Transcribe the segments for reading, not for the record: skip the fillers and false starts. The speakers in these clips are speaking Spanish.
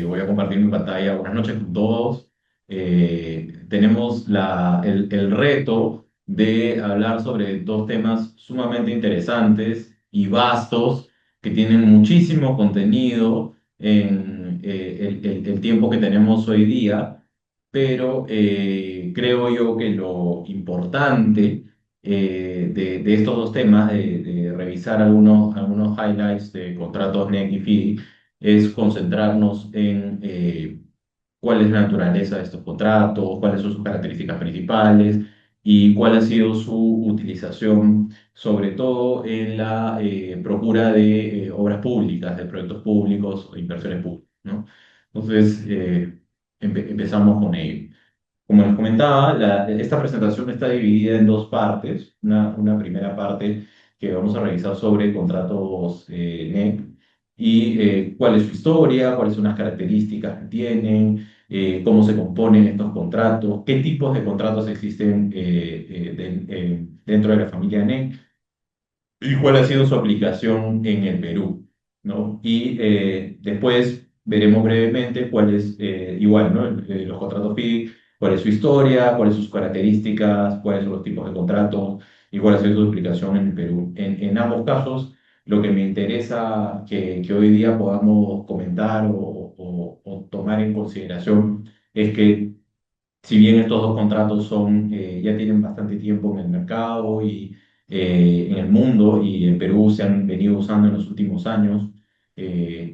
voy a compartir mi pantalla. Buenas noches con todos. Tenemos el reto de hablar sobre dos temas sumamente interesantes y vastos que tienen muchísimo contenido en el tiempo que tenemos hoy día, pero creo yo que lo importante de estos dos temas, de revisar algunos highlights de contratos NEC y FIDI, es concentrarnos en cuál es la naturaleza de estos contratos, cuáles son sus características principales y cuál ha sido su utilización, sobre todo en la procura de obras públicas, de proyectos públicos o inversiones públicas, ¿no? Entonces, empezamos con ello. Como les comentaba, esta presentación está dividida en dos partes. Una primera parte que vamos a revisar sobre contratos NEC y cuál es su historia, cuáles son las características que tienen, cómo se componen estos contratos, qué tipos de contratos existen dentro de la familia NEC y cuál ha sido su aplicación en el Perú, ¿no? Y después veremos brevemente cuál es, igual, ¿no? Los contratos FII, cuál es su historia, cuáles son sus características, cuáles son los tipos de contratos y cuál ha sido su aplicación en el Perú. En ambos casos, lo que me interesa que hoy día podamos comentar o tomar en consideración es que si bien estos dos contratos ya tienen bastante tiempo en el mercado y en el mundo y en Perú se han venido usando en los últimos años,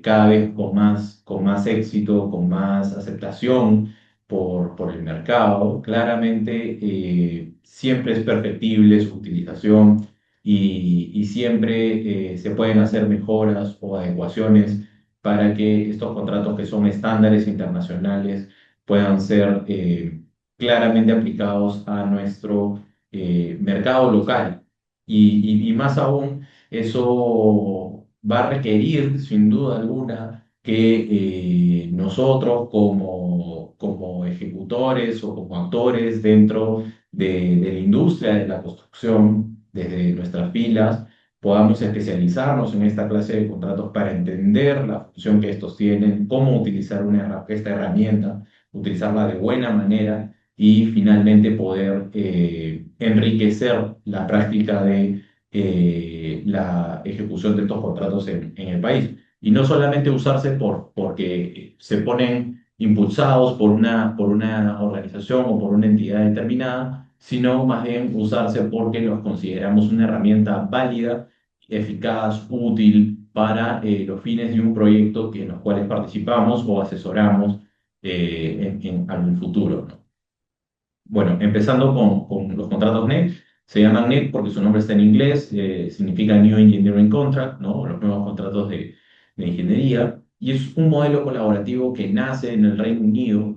cada vez con más éxito, con más aceptación por el mercado, claramente siempre es perfectible su utilización y siempre se pueden hacer mejoras o adecuaciones para que estos contratos que son estándares internacionales puedan ser claramente aplicados a nuestro mercado local. Y más aún, eso va a requerir, sin duda alguna, que nosotros como ejecutores o como actores dentro de la industria de la construcción, desde nuestras filas, podamos especializarnos en esta clase de contratos para entender la función que estos tienen, cómo utilizar esta herramienta, utilizarla de buena manera y finalmente poder enriquecer la práctica de la ejecución de estos contratos en el país. Y no solamente usarse porque se ponen impulsados por una organización o por una entidad determinada, sino más bien usarse porque los consideramos una herramienta válida, eficaz, útil para los fines de un proyecto en los cuales participamos o asesoramos en algún futuro, ¿no? Bueno, empezando con los contratos NEC, se llaman NEC porque su nombre está en inglés, significa New Engineering Contract, ¿no? Los nuevos contratos de ingeniería, y es un modelo colaborativo que nace en el Reino Unido,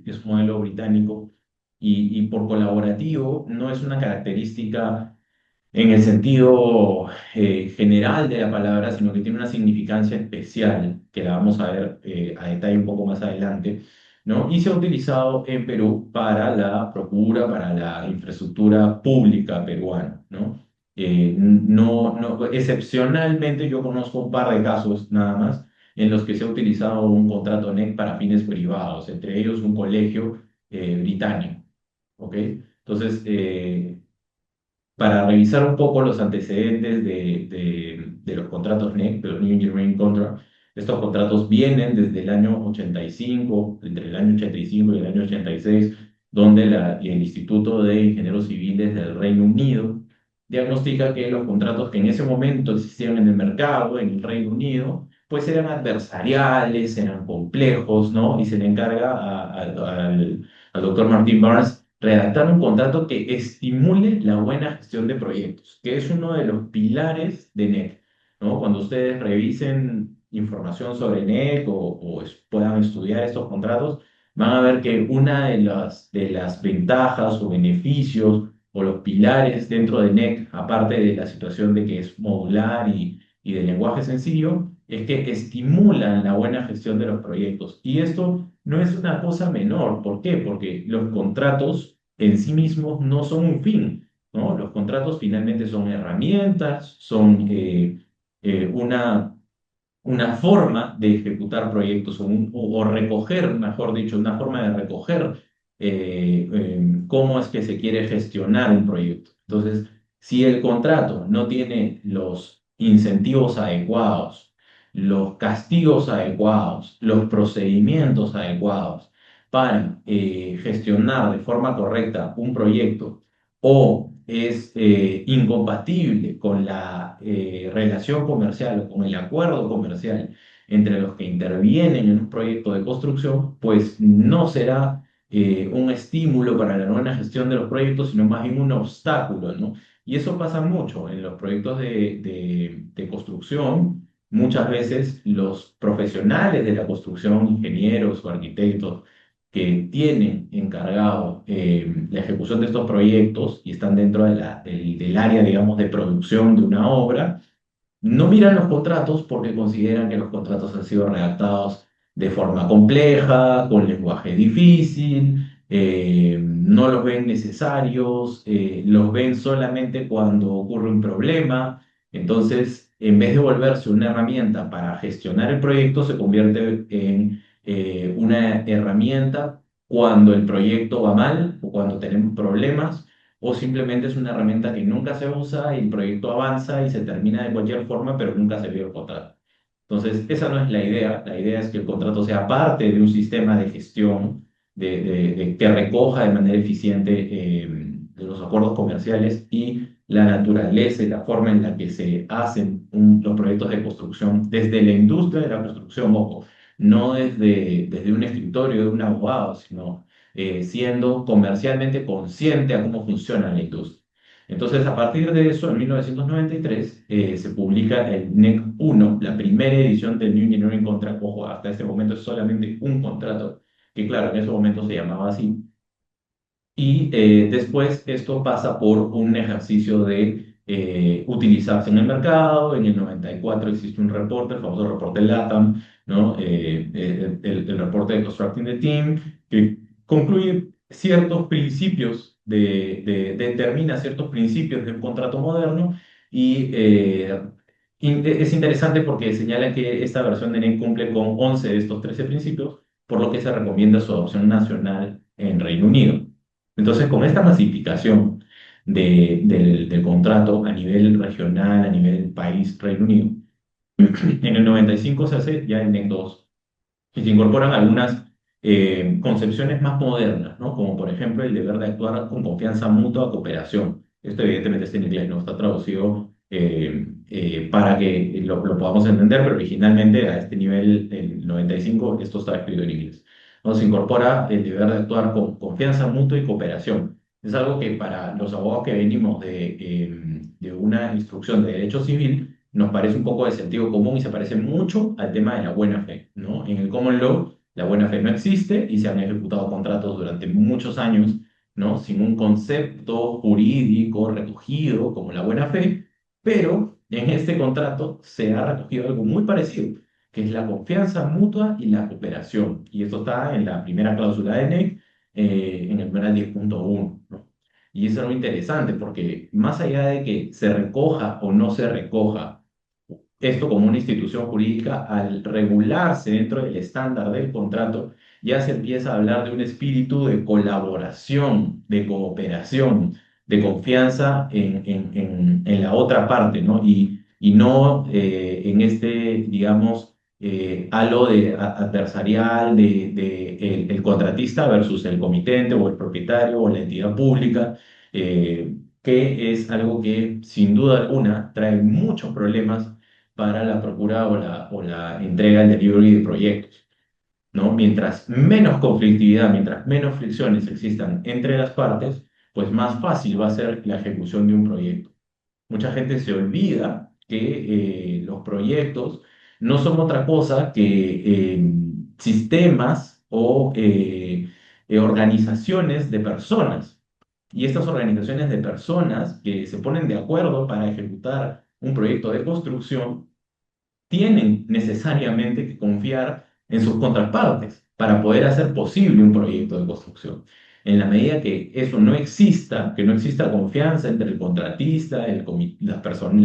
es un modelo británico, y por colaborativo no es una característica en el sentido general de la palabra, sino que tiene una significancia especial, que la vamos a ver a detalle un poco más adelante, ¿no? Y se ha utilizado en Perú para la procura, para la infraestructura pública peruana, ¿no? Excepcionalmente yo conozco un par de casos nada más en los que se ha utilizado un contrato NEC para fines privados, entre ellos un colegio británico, ¿ok? Entonces, para revisar un poco los antecedentes de los contratos NEC, de los New Engineering Contract, estos contratos vienen desde el año 85, entre el año 85 y el año 86, donde el Instituto de Ingenieros Civiles del Reino Unido diagnostica que los contratos que en ese momento existían en el mercado, en el Reino Unido, pues eran adversariales, eran complejos, ¿no? Y se le encarga al doctor Martin Barnes redactar un contrato que estimule la buena gestión de proyectos, que es uno de los pilares de NEC, ¿no? Cuando ustedes revisen información sobre NEC puedan estudiar estos contratos, van a ver que una de las ventajas o beneficios o los pilares dentro de NEC, aparte de la situación de que es modular y de lenguaje sencillo, es que estimulan la buena gestión de los proyectos. Y esto no es una cosa menor. ¿Por qué? Porque los contratos en sí mismos no son un fin, ¿no? Los contratos finalmente son herramientas, son una forma de ejecutar proyectos o recoger, mejor dicho, una forma de recoger cómo es que se quiere gestionar un proyecto. Entonces, si el contrato no tiene los incentivos adecuados, los castigos adecuados, los procedimientos adecuados para gestionar de forma correcta un proyecto, o es incompatible con la relación comercial o con el acuerdo comercial entre los que intervienen en un proyecto de construcción, pues no será un estímulo para la buena gestión de los proyectos, sino más bien un obstáculo, ¿no? Y eso pasa mucho en los proyectos de construcción. Muchas veces los profesionales de la construcción, ingenieros o arquitectos, que tienen encargado la ejecución de estos proyectos y están dentro del área, digamos, de producción de una obra, no miran los contratos porque consideran que los contratos han sido redactados de forma compleja, con lenguaje difícil, no los ven necesarios, los ven solamente cuando ocurre un problema. Entonces, en vez de volverse una herramienta para gestionar el proyecto, se convierte en una herramienta cuando el proyecto va mal o cuando tenemos problemas, o simplemente es una herramienta que nunca se usa y el proyecto avanza y se termina de cualquier forma, pero nunca se vio el contrato. Entonces, esa no es la idea. La idea es que el contrato sea parte de un sistema de gestión que recoja de manera eficiente de los acuerdos comerciales y la naturaleza y la forma en la que se hacen los proyectos de construcción desde la industria de la construcción, ojo, no desde un escritorio de un abogado, sino siendo comercialmente consciente a cómo funciona la industria. Entonces, a partir de eso, en 1993, se publica el NEC 1, la primera edición del New Engineering Contract. Ojo, hasta ese momento es solamente un contrato, que claro, en ese momento se llamaba así. Y después esto pasa por un ejercicio de utilizarse en el mercado. En el 94 existe un reporte, el famoso reporte LATAM, ¿no? El reporte de Constructing the Team, que concluye ciertos principios, determina ciertos principios de un contrato moderno y es interesante porque señala que esta versión de NEC cumple con 11 de estos 13 principios, por lo que se recomienda su adopción nacional en Reino Unido. Entonces, con esta masificación del contrato a nivel regional, a nivel país, Reino Unido, en el 95 se hace ya el NEC 2 y se incorporan algunas concepciones más modernas, ¿no? Como por ejemplo el deber de actuar con confianza mutua, cooperación. Esto evidentemente está en inglés, no está traducido para que lo podamos entender, pero originalmente a este nivel, el 95, esto está escrito en inglés. ¿No? Se incorpora el deber de actuar con confianza mutua y cooperación. Es algo que para los abogados que venimos de una instrucción de derecho civil nos parece un poco de sentido común y se parece mucho al tema de la buena fe, ¿no? En el common law, la buena fe no existe y se han ejecutado contratos durante muchos años, ¿no? Sin un concepto jurídico recogido como la buena fe, pero en este contrato se ha recogido algo muy parecido, que es la confianza mutua y la cooperación. Y esto está en la primera cláusula de NEC, en el numeral 10.1, ¿no? Y eso es muy interesante porque más allá de que se recoja o no se recoja esto como una institución jurídica, al regularse dentro del estándar del contrato, ya se empieza a hablar de un espíritu de colaboración, de cooperación, de confianza en la otra parte, ¿no? Y no en este, digamos, halo adversarial el contratista versus el comitente o el propietario o la entidad pública, que es algo que sin duda alguna trae muchos problemas para la procura o la entrega, el delivery de proyectos, ¿no? Mientras menos conflictividad, mientras menos fricciones existan entre las partes, pues más fácil va a ser la ejecución de un proyecto. Mucha gente se olvida que los proyectos no son otra cosa que sistemas o organizaciones de personas. Y estas organizaciones de personas que se ponen de acuerdo para ejecutar un proyecto de construcción tienen necesariamente que confiar en sus contrapartes para poder hacer posible un proyecto de construcción. En la medida que eso no exista, que no exista confianza entre el contratista, el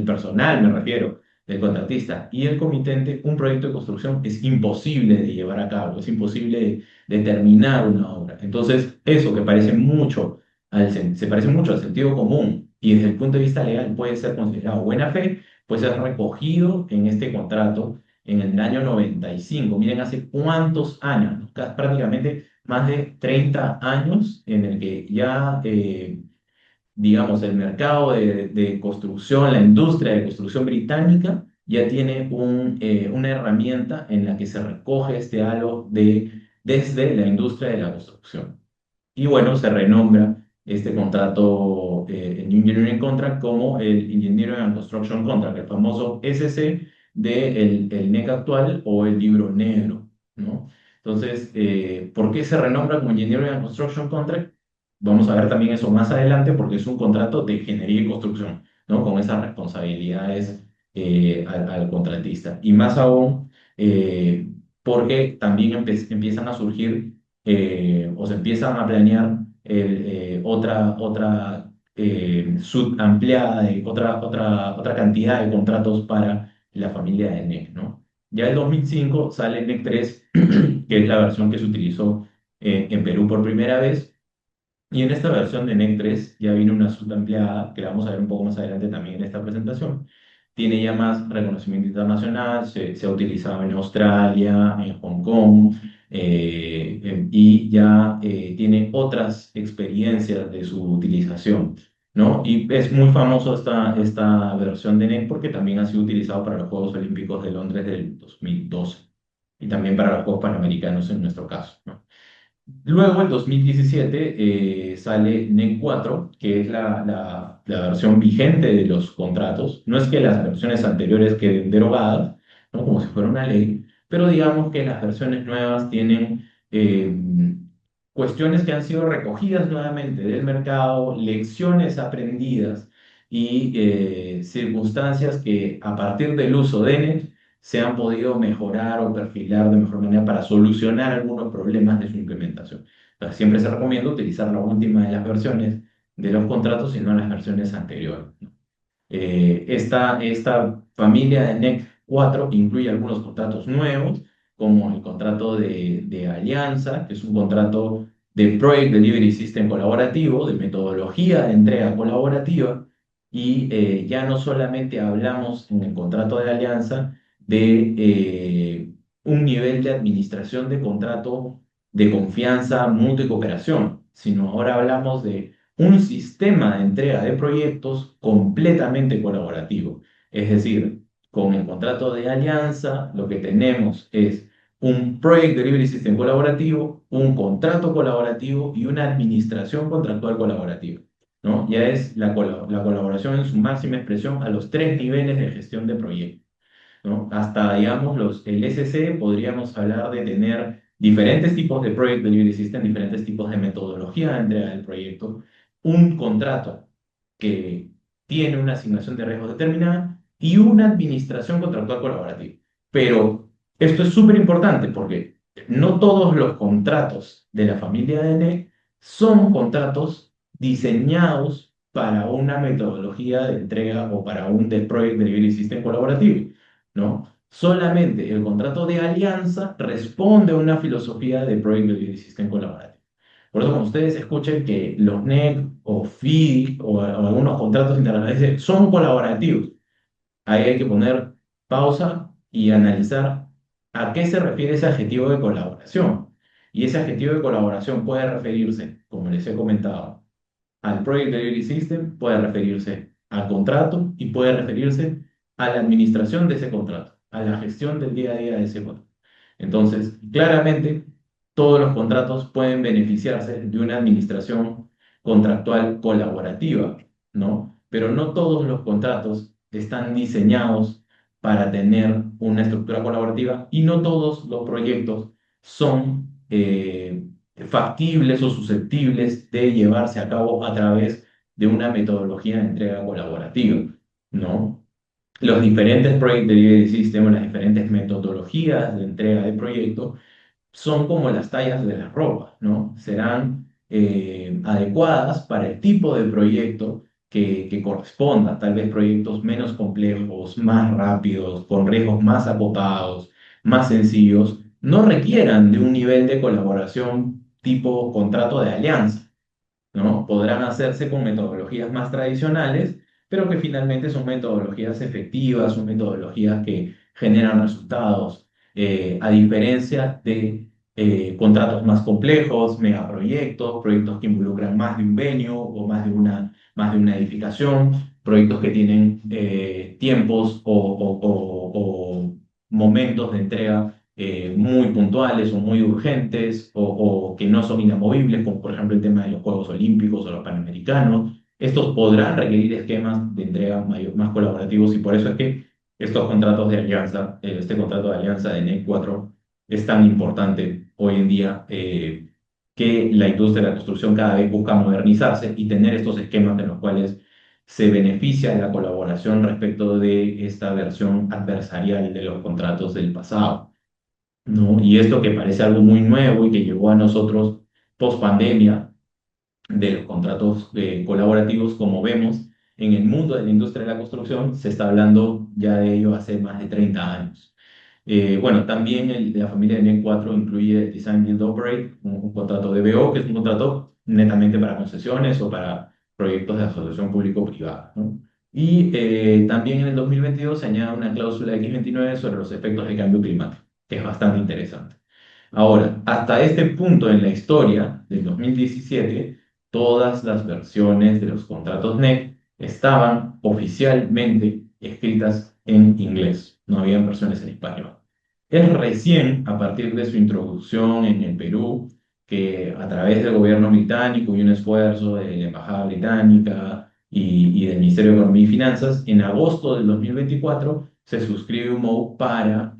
personal, me refiero, del contratista y el comitente, un proyecto de construcción es imposible de llevar a cabo, es imposible de terminar una obra. Entonces, eso que parece mucho se parece mucho al sentido común y desde el punto de vista legal puede ser considerado buena fe, pues es recogido en este contrato en el año 95. Miren, hace cuántos años, ¿no? Prácticamente más de 30 años en el que ya, digamos, el mercado de construcción, la industria de construcción británica, ya tiene una herramienta en la que se recoge este halo desde la industria de la construcción. Y bueno, se renombra este contrato, el Engineering Contract, como el Engineering and Construction Contract, el famoso SC del el NEC actual o el libro negro, ¿no? Entonces, ¿por qué se renombra como Engineering and Construction Contract? Vamos a ver también eso más adelante porque es un contrato de ingeniería y construcción, ¿no? Con esas responsabilidades al contratista. Y más aún, porque también empiezan a surgir o se empiezan a planear otra subampliada, otra cantidad de contratos para la familia de NEC, ¿no? Ya en 2005 sale NEC 3, que es la versión que se utilizó en Perú por primera vez, y en esta versión de NEC 3 ya viene una subampliada, que la vamos a ver un poco más adelante también en esta presentación. Tiene ya más reconocimiento internacional, se ha utilizado en Australia, en Hong Kong, y ya tiene otras experiencias de su utilización, ¿no? Y es muy famoso esta versión de NEC porque también ha sido utilizado para los Juegos Olímpicos de Londres del 2012 y también para los Juegos Panamericanos en nuestro caso, ¿no? Luego, en 2017, sale NEC 4, que es la versión vigente de los contratos. No es que las versiones anteriores queden derogadas, ¿no? Como si fuera una ley, pero digamos que las versiones nuevas tienen cuestiones que han sido recogidas nuevamente del mercado, lecciones aprendidas y circunstancias que a partir del uso de NEC se han podido mejorar o perfilar de mejor manera para solucionar algunos problemas de su implementación. Entonces, siempre se recomienda utilizar la última de las versiones de los contratos y no las versiones anteriores, ¿no? Esta familia de NEC 4 incluye algunos contratos nuevos, como el contrato de alianza, que es un contrato de Project Delivery System colaborativo, de metodología de entrega colaborativa, y ya no solamente hablamos en el contrato de alianza de un nivel de administración de contrato de confianza, mutua y cooperación, sino ahora hablamos de un sistema de entrega de proyectos completamente colaborativo. Es decir, con el contrato de alianza, lo que tenemos es un Project Delivery System colaborativo, un contrato colaborativo y una administración contractual colaborativa, ¿no? Ya es la colaboración en su máxima expresión a los tres niveles de gestión de proyectos, ¿no? Hasta, digamos, el SC podríamos hablar de tener diferentes tipos de Project Delivery System, diferentes tipos de metodología de entrega del proyecto, un contrato que tiene una asignación de riesgos determinada y una administración contractual colaborativa. Pero esto es súper importante porque no todos los contratos de la familia de NE son contratos diseñados para una metodología de entrega o para un Project Delivery System colaborativo, ¿no? Solamente el contrato de alianza responde a una filosofía de Project Delivery System colaborativo. Por eso, cuando ustedes escuchen que los NEC o FIDI o algunos contratos internacionales son colaborativos, ahí hay que poner pausa y analizar a qué se refiere ese adjetivo de colaboración. Y ese adjetivo de colaboración puede referirse, como les he comentado, al Project Delivery System, puede referirse al contrato y puede referirse a la administración de ese contrato, a la gestión del día a día de ese contrato. Entonces, claramente, todos los contratos pueden beneficiarse de una administración contractual colaborativa, ¿no? Pero no todos los contratos están diseñados para tener una estructura colaborativa y no todos los proyectos son factibles o susceptibles de llevarse a cabo a través de una metodología de entrega colaborativa, ¿no? Los diferentes Project Delivery Systems, las diferentes metodologías de entrega de proyectos son como las tallas de la ropa, ¿no? Serán adecuadas para el tipo de proyecto que corresponda, tal vez proyectos menos complejos, más rápidos, con riesgos más acotados, más sencillos, no requieran de un nivel de colaboración tipo contrato de alianza, ¿no? Podrán hacerse con metodologías más tradicionales, pero que finalmente son metodologías efectivas, son metodologías que generan resultados, a diferencia de contratos más complejos, megaproyectos, proyectos que involucran más de un venue o más de una edificación, proyectos que tienen tiempos o momentos de entrega muy puntuales o muy urgentes o que no son inamovibles, como por ejemplo el tema de los Juegos Olímpicos o los Panamericanos. Estos podrán requerir esquemas de entrega más colaborativos y por eso es que estos contratos de alianza, este contrato de alianza de NEC 4 es tan importante hoy en día, que la industria de la construcción cada vez busca modernizarse y tener estos esquemas en los cuales se beneficia de la colaboración respecto de esta versión adversarial de los contratos del pasado, ¿no? Y esto que parece algo muy nuevo y que llegó a nosotros post pandemia de los contratos colaborativos, como vemos en el mundo de la industria de la construcción, se está hablando ya de ello hace más de 30 años. Bueno, también la familia de NEC 4 incluye Design Build Operate, un contrato de BO, que es un contrato netamente para concesiones o para proyectos de asociación público-privada, ¿no? Y también en el 2022 se añade una cláusula X29 sobre los efectos de cambio climático, que es bastante interesante. Ahora, hasta este punto en la historia del 2017, todas las versiones de los contratos NEC estaban oficialmente escritas en inglés, no había versiones en español. Es recién a partir de su introducción en el Perú que a través del gobierno británico y un esfuerzo de la Embajada Británica y del Ministerio de Economía y Finanzas, en agosto del 2024 se suscribe un MOU para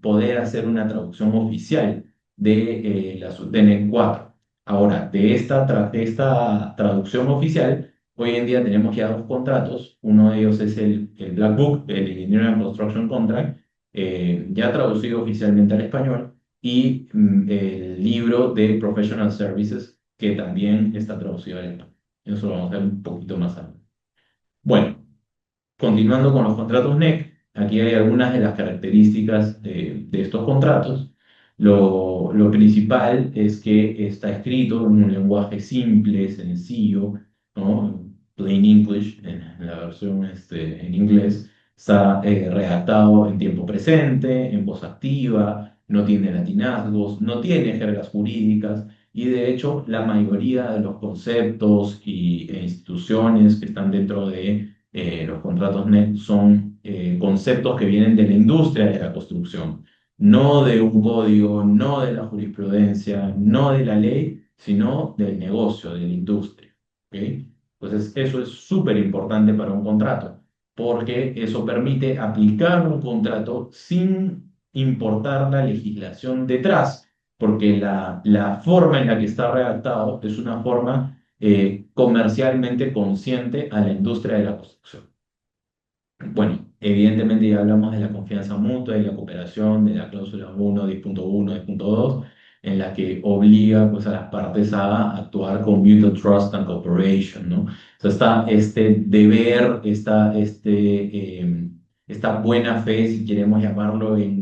poder hacer una traducción oficial de la NEC 4. Ahora, de esta traducción oficial, hoy en día tenemos ya dos contratos. Uno de ellos es el Black Book, el Engineering and Construction Contract, ya traducido oficialmente al español, y el libro de Professional Services, que también está traducido al español. Eso lo vamos a ver un poquito más adelante. Bueno, continuando con los contratos NEC, aquí hay algunas de las características de estos contratos. Lo principal es que está escrito en un lenguaje simple, sencillo, ¿no? Plain English, en la versión en inglés. Está redactado en tiempo presente, en voz activa, no tiene latinazgos, no tiene jergas jurídicas y de hecho la mayoría de los conceptos e instituciones que están dentro de los contratos NET son conceptos que vienen de la industria de la construcción, no de un código, no de la jurisprudencia, no de la ley, sino del negocio, de la industria. ¿Ok? Entonces, eso es súper importante para un contrato, porque eso permite aplicar un contrato sin importar la legislación detrás, porque la forma en la que está redactado es una forma comercialmente consciente a la industria de la construcción. Bueno, evidentemente ya hablamos de la confianza mutua y la cooperación, de la cláusula 1, 10.1, 10.2, en la que obliga pues, a las partes a actuar con mutual trust and cooperation, ¿no? O sea, está este deber, esta buena fe, si queremos llamarlo, en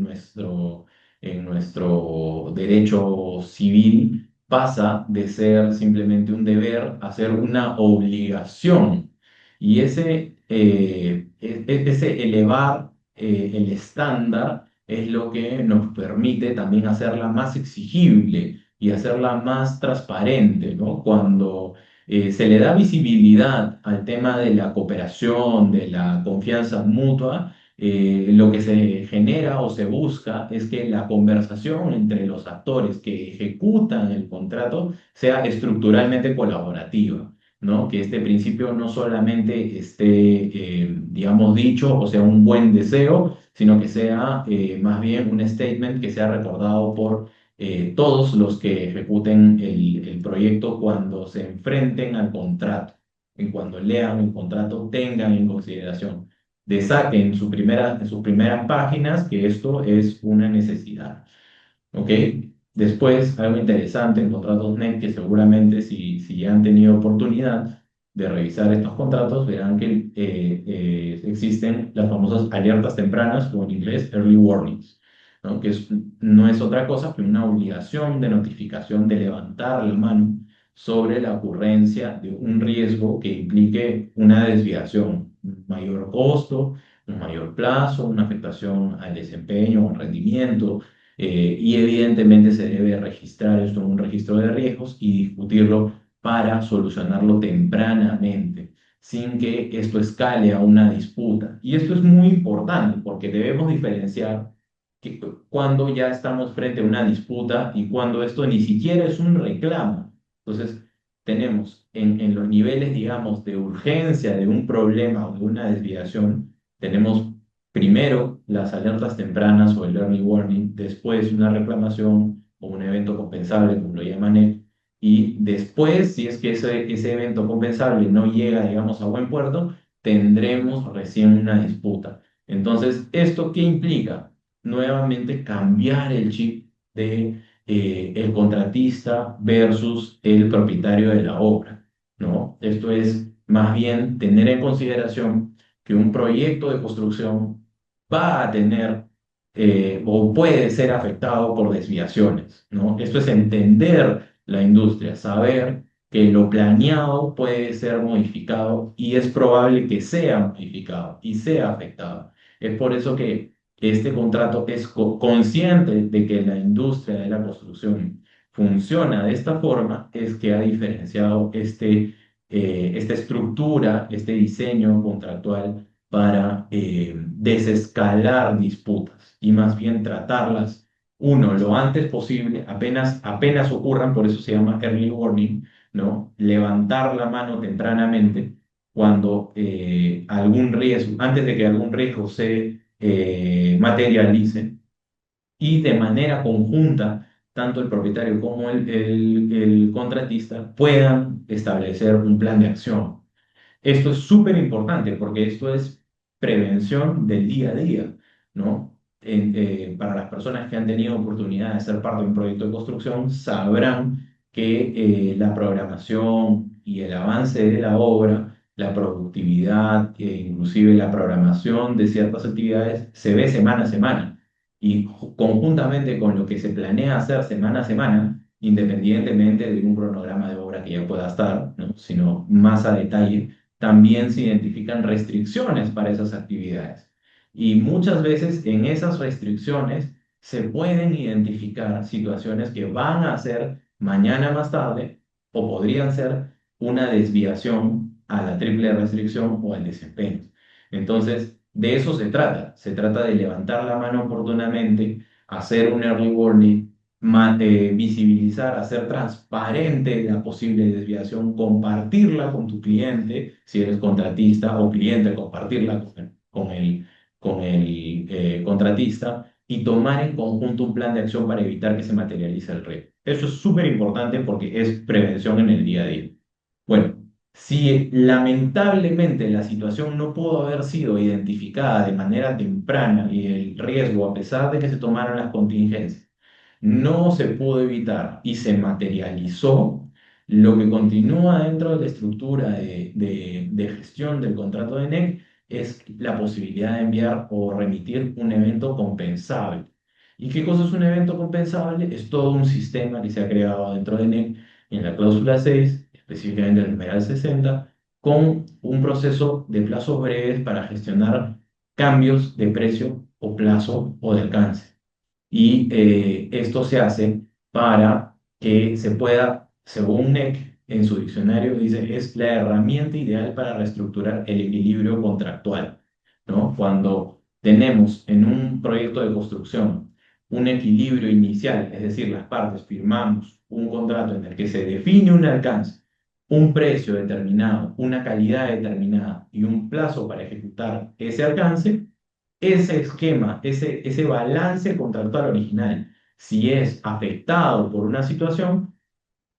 nuestro derecho civil, pasa de ser simplemente un deber a ser una obligación. Y ese elevar el estándar es lo que nos permite también hacerla más exigible y hacerla más transparente, ¿no? Cuando se le da visibilidad al tema de la cooperación, de la confianza mutua, lo que se genera o se busca es que la conversación entre los actores que ejecutan el contrato sea estructuralmente colaborativa, ¿no? Que este principio no solamente esté, digamos, dicho o sea un buen deseo, sino que sea más bien un statement que sea recordado por todos los que ejecuten el proyecto cuando se enfrenten al contrato, y cuando lean el contrato tengan en consideración, de saquen en sus primeras páginas que esto es una necesidad. ¿Ok? Después, algo interesante en contratos NET que seguramente si ya han tenido oportunidad de revisar estos contratos, verán que existen las famosas alertas tempranas, o en inglés early warnings, ¿no? No es otra cosa que una obligación de notificación de levantar la mano sobre la ocurrencia de un riesgo que implique una desviación, un mayor costo, un mayor plazo, una afectación al desempeño o al rendimiento, y evidentemente se debe registrar esto en un registro de riesgos y discutirlo para solucionarlo tempranamente, sin que esto escale a una disputa. Y esto es muy importante porque debemos diferenciar que cuando ya estamos frente a una disputa y cuando esto ni siquiera es un reclamo. Entonces, tenemos en los niveles, digamos, de urgencia de un problema o de una desviación, tenemos primero las alertas tempranas o el early warning, después una reclamación o un evento compensable, como lo llaman él, y después, si es que ese evento compensable no llega, digamos, a buen puerto, tendremos recién una disputa. Entonces, ¿esto qué implica? Nuevamente cambiar el chip de el contratista versus el propietario de la obra, ¿no? Esto es más bien tener en consideración que un proyecto de construcción va a tener o puede ser afectado por desviaciones, ¿no? Esto es entender la industria, saber que lo planeado puede ser modificado y es probable que sea modificado y sea afectado. Es por eso que este contrato es consciente de que la industria de la construcción funciona de esta forma, es que ha diferenciado esta estructura, este diseño contractual para desescalar disputas y más bien tratarlas, uno, lo antes posible, apenas ocurran, por eso se llama early warning, ¿no? Levantar la mano tempranamente cuando algún riesgo, antes de que algún riesgo se materialice y de manera conjunta, tanto el propietario como el contratista puedan establecer un plan de acción. Esto es súper importante porque esto es prevención del día a día, ¿no? Para las personas que han tenido oportunidad de ser parte de un proyecto de construcción, sabrán que la programación y el avance de la obra, la productividad, inclusive la programación de ciertas actividades, se ve semana a semana. Y conjuntamente con lo que se planea hacer semana a semana, independientemente de un cronograma de obra que ya pueda estar, ¿no? Sino más a detalle, también se identifican restricciones para esas actividades. Y muchas veces en esas restricciones se pueden identificar situaciones que van a ser mañana más tarde o podrían ser una desviación a la triple restricción o al desempeño. Entonces, de eso se trata. Se trata de levantar la mano oportunamente, hacer un early warning, visibilizar, hacer transparente la posible desviación, compartirla con tu cliente, si eres contratista o cliente, compartirla con el contratista y tomar en conjunto un plan de acción para evitar que se materialice el riesgo. Eso es súper importante porque es prevención en el día a día. Bueno, si lamentablemente la situación no pudo haber sido identificada de manera temprana y el riesgo, a pesar de que se tomaron las contingencias, no se pudo evitar y se materializó, lo que continúa dentro de la estructura de gestión del contrato de NEC es la posibilidad de enviar o remitir un evento compensable. ¿Y qué cosa es un evento compensable? Es todo un sistema que se ha creado dentro de NEC en la cláusula 6, específicamente el numeral 60, con un proceso de plazos breves para gestionar cambios de precio o plazo o de alcance. Y esto se hace para que se pueda, según NEC, en su diccionario dice, es la herramienta ideal para reestructurar el equilibrio contractual, ¿no? Cuando tenemos en un proyecto de construcción un equilibrio inicial, es decir, las partes firmamos un contrato en el que se define un alcance, un precio determinado, una calidad determinada y un plazo para ejecutar ese alcance, ese esquema, ese balance contractual original, si es afectado por una situación,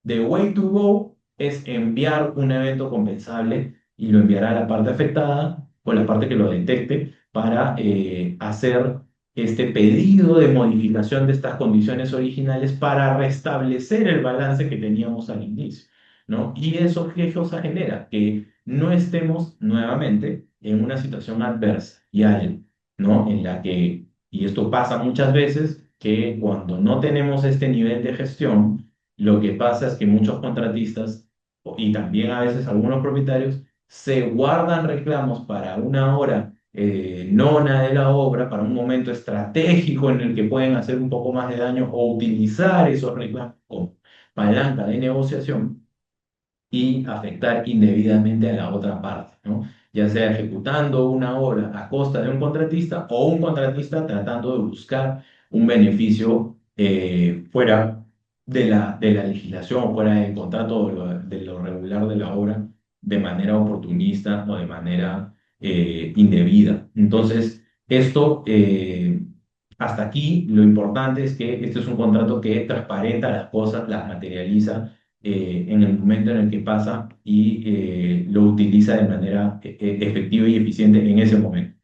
the way to go es enviar un evento compensable y lo enviará a la parte afectada o la parte que lo detecte para hacer este pedido de modificación de estas condiciones originales para restablecer el balance que teníamos al inicio, ¿no? Y eso, ¿qué cosa genera? Que no estemos nuevamente en una situación adversarial, ¿no? En la que, y esto pasa muchas veces, que cuando no tenemos este nivel de gestión, lo que pasa es que muchos contratistas y también a veces algunos propietarios se guardan reclamos para una hora nona de la obra, para un momento estratégico en el que pueden hacer un poco más de daño o utilizar esos reclamos como palanca de negociación y afectar indebidamente a la otra parte, ¿no? Ya sea ejecutando una obra a costa de un contratista o un contratista tratando de buscar un beneficio fuera de la legislación, fuera del contrato de lo regular de la obra, de manera oportunista o de manera indebida. Entonces, esto, hasta aquí, lo importante es que este es un contrato que transparenta las cosas, las materializa en el momento en el que pasa y lo utiliza de manera efectiva y eficiente en ese momento,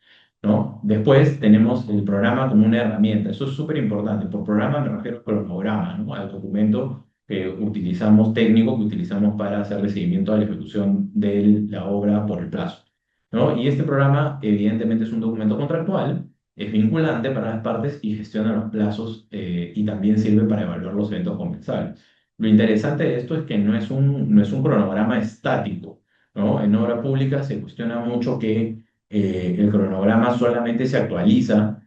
¿no? Después tenemos el programa como una herramienta. Eso es súper importante. Por programa me refiero al cronograma, ¿no? Al documento que utilizamos, técnico que utilizamos para hacerle seguimiento a la ejecución de la obra por el plazo, ¿no? Y este programa, evidentemente, es un documento contractual, es vinculante para las partes y gestiona los plazos y también sirve para evaluar los eventos compensables. Lo interesante de esto es que no es un cronograma estático, ¿no? En obra pública se cuestiona mucho que el cronograma solamente se actualiza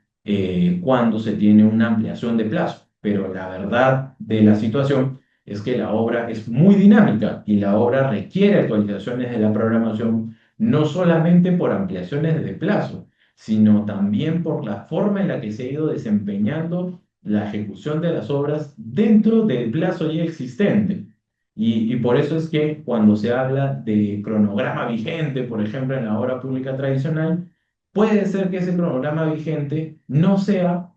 cuando se tiene una ampliación de plazo, pero la verdad de la situación es que la obra es muy dinámica y la obra requiere actualizaciones de la programación no solamente por ampliaciones de plazo, sino también por la forma en la que se ha ido desempeñando la ejecución de las obras dentro del plazo ya existente. Y por eso es que cuando se habla de cronograma vigente, por ejemplo, en la obra pública tradicional, puede ser que ese cronograma vigente no sea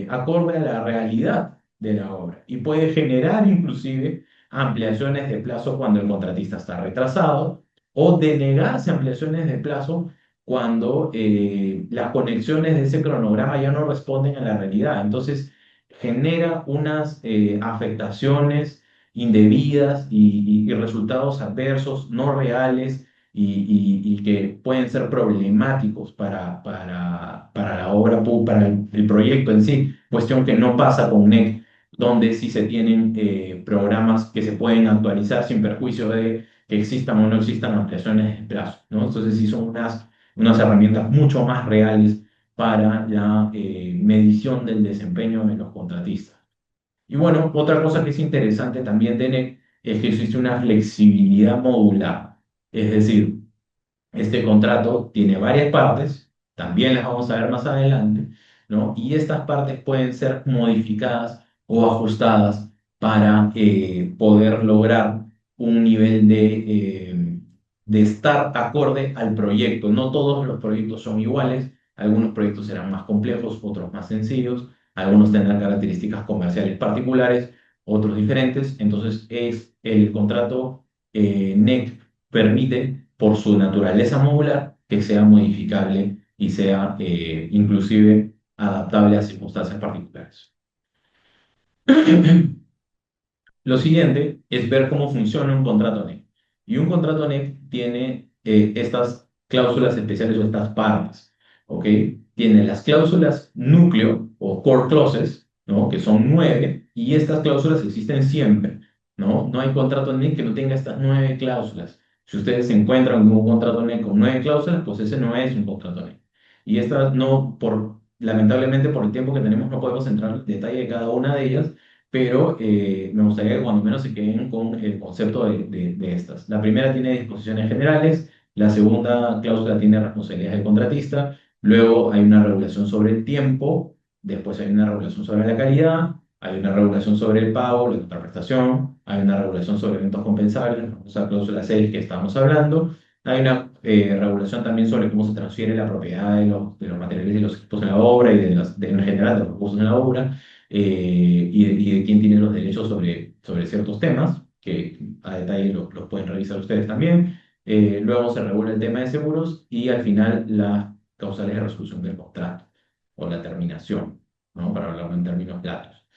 acorde a la realidad de la obra y puede generar inclusive ampliaciones de plazo cuando el contratista está retrasado o denegarse ampliaciones de plazo cuando las conexiones de ese cronograma ya no responden a la realidad. Entonces, genera unas afectaciones indebidas y resultados adversos, no reales y que pueden ser problemáticos para la obra, para el proyecto en sí. Cuestión que no pasa con NEC, donde sí se tienen programas que se pueden actualizar sin perjuicio de que existan o no existan ampliaciones de plazo, ¿no? Entonces sí son unas herramientas mucho más reales para la medición del desempeño de los contratistas. Y bueno, otra cosa que es interesante también de NEC es que existe una flexibilidad modular. Es decir, este contrato tiene varias partes, también las vamos a ver más adelante, ¿no? Y estas partes pueden ser modificadas o ajustadas para poder lograr un nivel de estar acorde al proyecto. No todos los proyectos son iguales, algunos proyectos serán más complejos, otros más sencillos, algunos tendrán características comerciales particulares, otros diferentes. Entonces, es el contrato NEC permite, por su naturaleza modular, que sea modificable y sea inclusive adaptable a circunstancias particulares. Lo siguiente es ver cómo funciona un contrato NEC. Y un contrato NEC tiene estas cláusulas especiales o estas partes, ¿ok? Tiene las cláusulas núcleo o core clauses, ¿no? Que son 9, y estas cláusulas existen siempre, ¿no? No hay contrato NEC que no tenga estas 9 cláusulas. Si ustedes se encuentran con un contrato NEC con 9 cláusulas, pues ese no es un contrato NEC. Y estas no, lamentablemente por el tiempo que tenemos, no podemos entrar en detalle de cada una de ellas, pero me gustaría que cuando menos se queden con el concepto de estas. La primera tiene disposiciones generales, la segunda cláusula tiene responsabilidades del contratista, luego hay una regulación sobre el tiempo, después hay una regulación sobre la calidad, hay una regulación sobre el pago, la contraprestación, hay una regulación sobre eventos compensables, la famosa cláusula 6 que estábamos hablando, hay una regulación también sobre cómo se transfiere la propiedad de los materiales y los equipos en la obra y en general de los recursos en la obra y de quién tiene los derechos sobre ciertos temas, que a detalle los pueden revisar ustedes también. Luego se regula el tema de seguros y al final las causales de resolución del contrato o la terminación, ¿no? Para hablarlo en términos planos.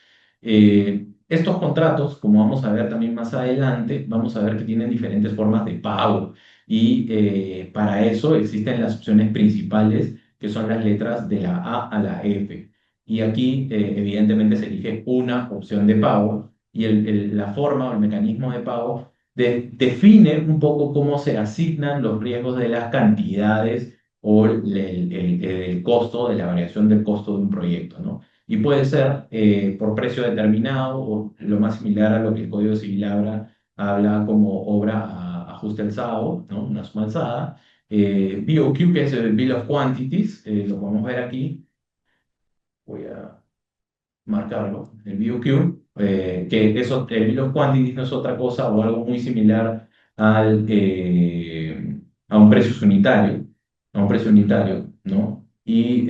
estos contratos, como vamos a ver también más adelante, vamos a ver que tienen diferentes formas de pago y para eso existen las opciones principales que son las letras de la A a la F. Y aquí evidentemente se elige una opción de pago y la forma o el mecanismo de pago define un poco cómo se asignan los riesgos de las cantidades o el costo de la variación del costo de un proyecto, ¿no? Y puede ser por precio determinado o lo más similar a lo que el Código Civil habla como obra a ajuste alzado, ¿no? Una suma alzada. BOQ, que es el Bill of Quantities, lo podemos ver aquí. Voy a marcarlo, el BOQ, que eso, el Bill of Quantities no es otra cosa o algo muy similar a un precio unitario, ¿no? Y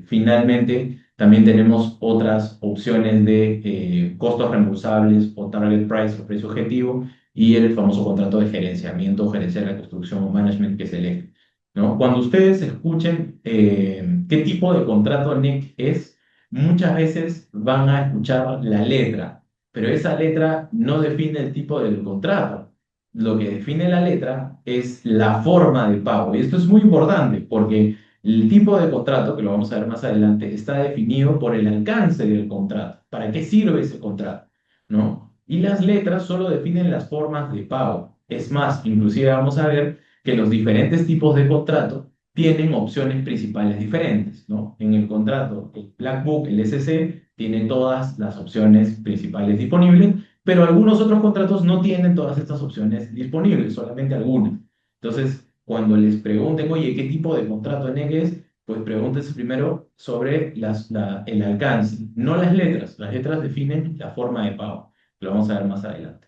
finalmente también tenemos otras opciones de costos reembolsables o target price o precio objetivo y el famoso contrato de gerenciamiento o gerencia de la construcción o management que es el EFE, ¿no? Cuando ustedes escuchen qué tipo de contrato NEC es, muchas veces van a escuchar la letra, pero esa letra no define el tipo del contrato. Lo que define la letra es la forma de pago. Y esto es muy importante porque el tipo de contrato, que lo vamos a ver más adelante, está definido por el alcance del contrato. ¿Para qué sirve ese contrato? ¿No? Y las letras solo definen las formas de pago. Es más, inclusive vamos a ver que los diferentes tipos de contrato tienen opciones principales diferentes, ¿no? En el contrato, el Black Book, el SC, tiene todas las opciones principales disponibles, pero algunos otros contratos no tienen todas estas opciones disponibles, solamente algunas. Entonces, cuando les pregunten, oye, ¿qué tipo de contrato es? Pues pregúntense primero sobre el alcance, no las letras. Las letras definen la forma de pago. Lo vamos a ver más adelante.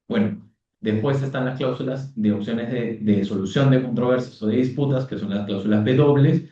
Bueno, después están las cláusulas de opciones de solución de controversias o de disputas, que son las cláusulas W.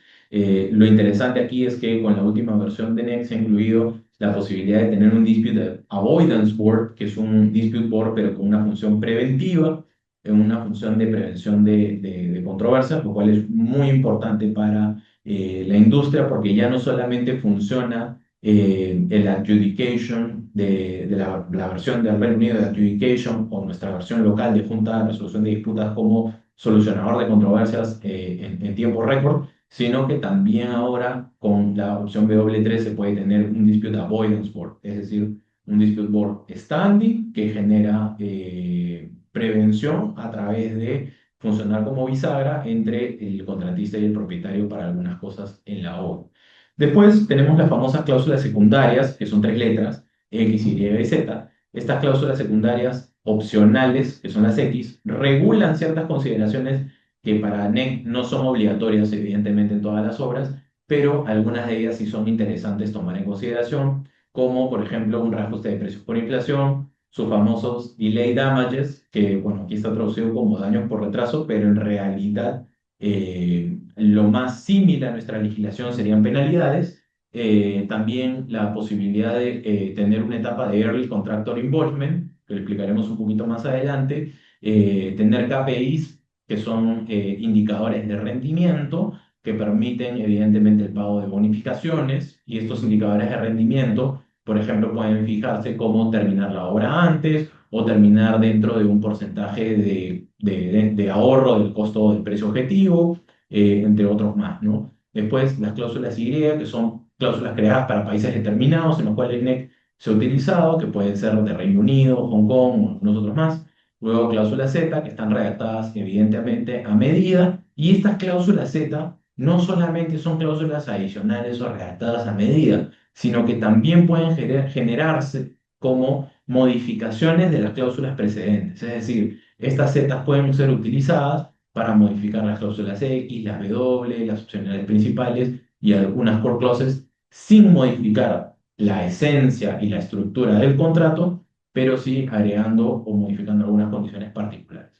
Lo interesante aquí es que con la última versión de NEC se ha incluido la posibilidad de tener un Dispute Avoidance Board, que es un Dispute Board pero con una función preventiva, una función de prevención de controversias, lo cual es muy importante para la industria porque ya no solamente funciona el adjudication de la versión del Reino Unido de adjudication o nuestra versión local de Junta de Resolución de Disputas como solucionador de controversias en tiempo récord, sino que también ahora con la opción W3 se puede tener un Dispute Avoidance Board, es decir, un Dispute Board standing que genera prevención a través de funcionar como bisagra entre el contratista y el propietario para algunas cosas en la obra. Después tenemos las famosas cláusulas secundarias, que son tres letras, X, Y y Z. Estas cláusulas secundarias opcionales, que son las X, regulan ciertas consideraciones que para NEC no son obligatorias, evidentemente, en todas las obras, pero algunas de ellas sí son interesantes tomar en consideración, como por ejemplo un reajuste de precios por inflación, sus famosos delay damages, que bueno, aquí está traducido como daños por retraso, pero en realidad lo más similar a nuestra legislación serían penalidades. También la posibilidad de tener una etapa de Early Contractor Involvement, que lo explicaremos un poquito más adelante. Tener KPIs, que son indicadores de rendimiento, que permiten evidentemente el pago de bonificaciones. Y estos indicadores de rendimiento, por ejemplo, pueden fijarse cómo terminar la obra antes o terminar dentro de un porcentaje de ahorro del costo del precio objetivo, entre otros más, ¿no? Después, las cláusulas Y, que son cláusulas creadas para países determinados, en los cuales el NEC se ha utilizado, que pueden ser de Reino Unido, Hong Kong o algunos otros más. Luego, cláusulas Z, que están redactadas evidentemente a medida. Y estas cláusulas Z no solamente son cláusulas adicionales o redactadas a medida, sino que también pueden generarse como modificaciones de las cláusulas precedentes. Es decir, estas Z pueden ser utilizadas para modificar las cláusulas X, las W, las opcionales principales y algunas core clauses sin modificar la esencia y la estructura del contrato, pero sí agregando o modificando algunas condiciones particulares.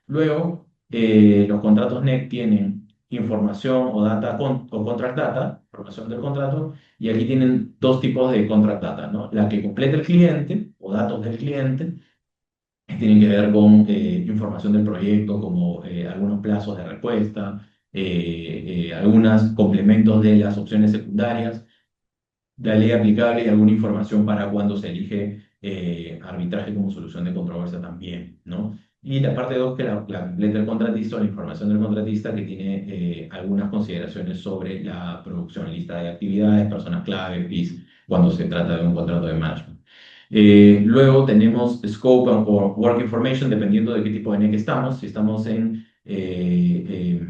Luego, los contratos NEC tienen información o data o contract data, información del contrato, y aquí tienen dos tipos de contract data, ¿no? La que completa el cliente o datos del cliente que tienen que ver con información del proyecto, como algunos plazos de respuesta, algunos complementos de las opciones secundarias, la ley aplicable y alguna información para cuando se elige arbitraje como solución de controversia también, ¿no? Y la parte 2 que la completa el contratista, la información del contratista que tiene algunas consideraciones sobre la producción, lista de actividades, personas clave, fees, cuando se trata de un contrato de management. Luego tenemos scope o work information, dependiendo de qué tipo de NEC estamos. Si estamos en el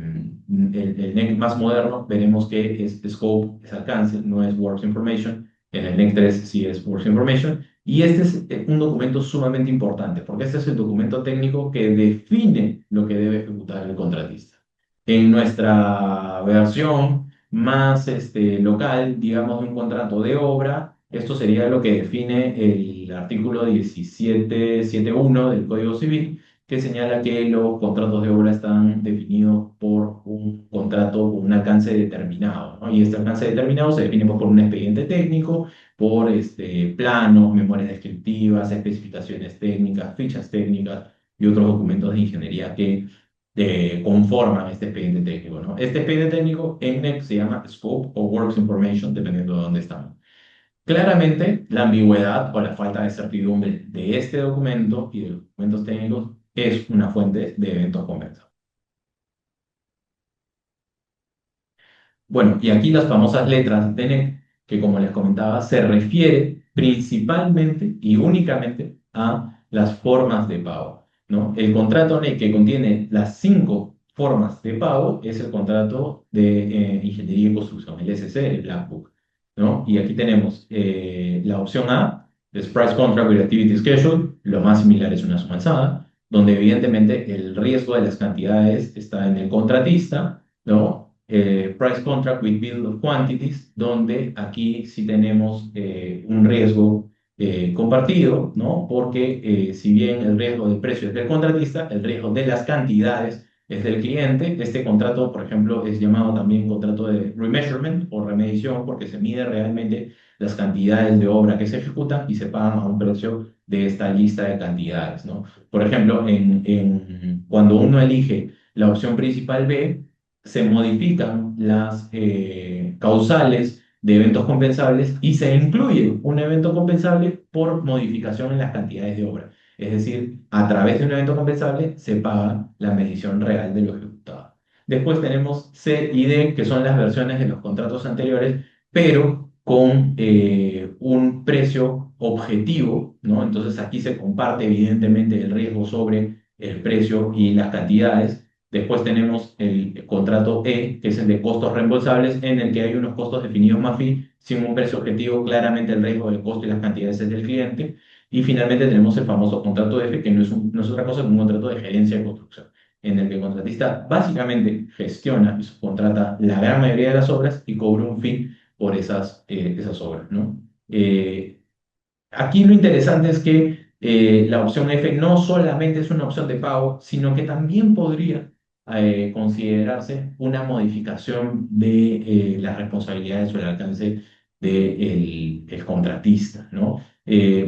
NEC más moderno, veremos que es scope, es alcance, no es work information. En el NEC 3 sí es work information. Y este es un documento sumamente importante, porque este es el documento técnico que define lo que debe ejecutar el contratista. En nuestra versión más local, digamos, de un contrato de obra, esto sería lo que define el artículo 17.7.1 del Código Civil, que señala que los contratos de obra están definidos por un contrato con un alcance determinado, ¿no? Y este alcance determinado se define por un expediente técnico, por planos, memorias descriptivas, especificaciones técnicas, fichas técnicas y otros documentos de ingeniería que conforman este expediente técnico, ¿no? Este expediente técnico en NEC se llama Scope o Works Information, dependiendo de dónde estamos. Claramente, la ambigüedad o la falta de certidumbre de este documento y de los documentos técnicos es una fuente de eventos convexos. Bueno, y aquí las famosas letras de NEC, que como les comentaba, se refiere principalmente y únicamente a las formas de pago, ¿no? El contrato NEC que contiene las 5 formas de pago es el contrato de ingeniería y construcción, el SC, el Black Book, ¿no? Y aquí tenemos la opción A, es Price Contract with Activity Schedule, lo más similar es una suma alzada, donde evidentemente el riesgo de las cantidades está en el contratista, ¿no? Price Contract with Bill of Quantities, donde aquí sí tenemos un riesgo compartido, ¿no? Porque si bien el riesgo del precio es del contratista, el riesgo de las cantidades es del cliente. Este contrato, por ejemplo, es llamado también contrato de remeasurement o remediación porque se mide realmente las cantidades de obra que se ejecutan y se pagan a un precio de esta lista de cantidades, ¿no? Por ejemplo, cuando uno elige la opción principal B, se modifican las causales de eventos compensables y se incluye un evento compensable por modificación en las cantidades de obra. Es decir, a través de un evento compensable se paga la medición real de lo ejecutado. Después tenemos C y D, que son las versiones de los contratos anteriores, pero con un precio objetivo, ¿no? Entonces aquí se comparte evidentemente el riesgo sobre el precio y las cantidades. Después tenemos el contrato E, que es el de costos reembolsables, en el que hay unos costos definidos más fin, sin un precio objetivo, claramente el riesgo del costo y las cantidades es del cliente. Y finalmente tenemos el famoso contrato F, que no es otra cosa que un contrato de gerencia de construcción, en el que el contratista básicamente gestiona y subcontrata la gran mayoría de las obras y cobra un fee por esas obras, ¿no? Aquí lo interesante es que la opción F no solamente es una opción de pago, sino que también podría considerarse una modificación de las responsabilidades o el alcance del contratista, ¿no?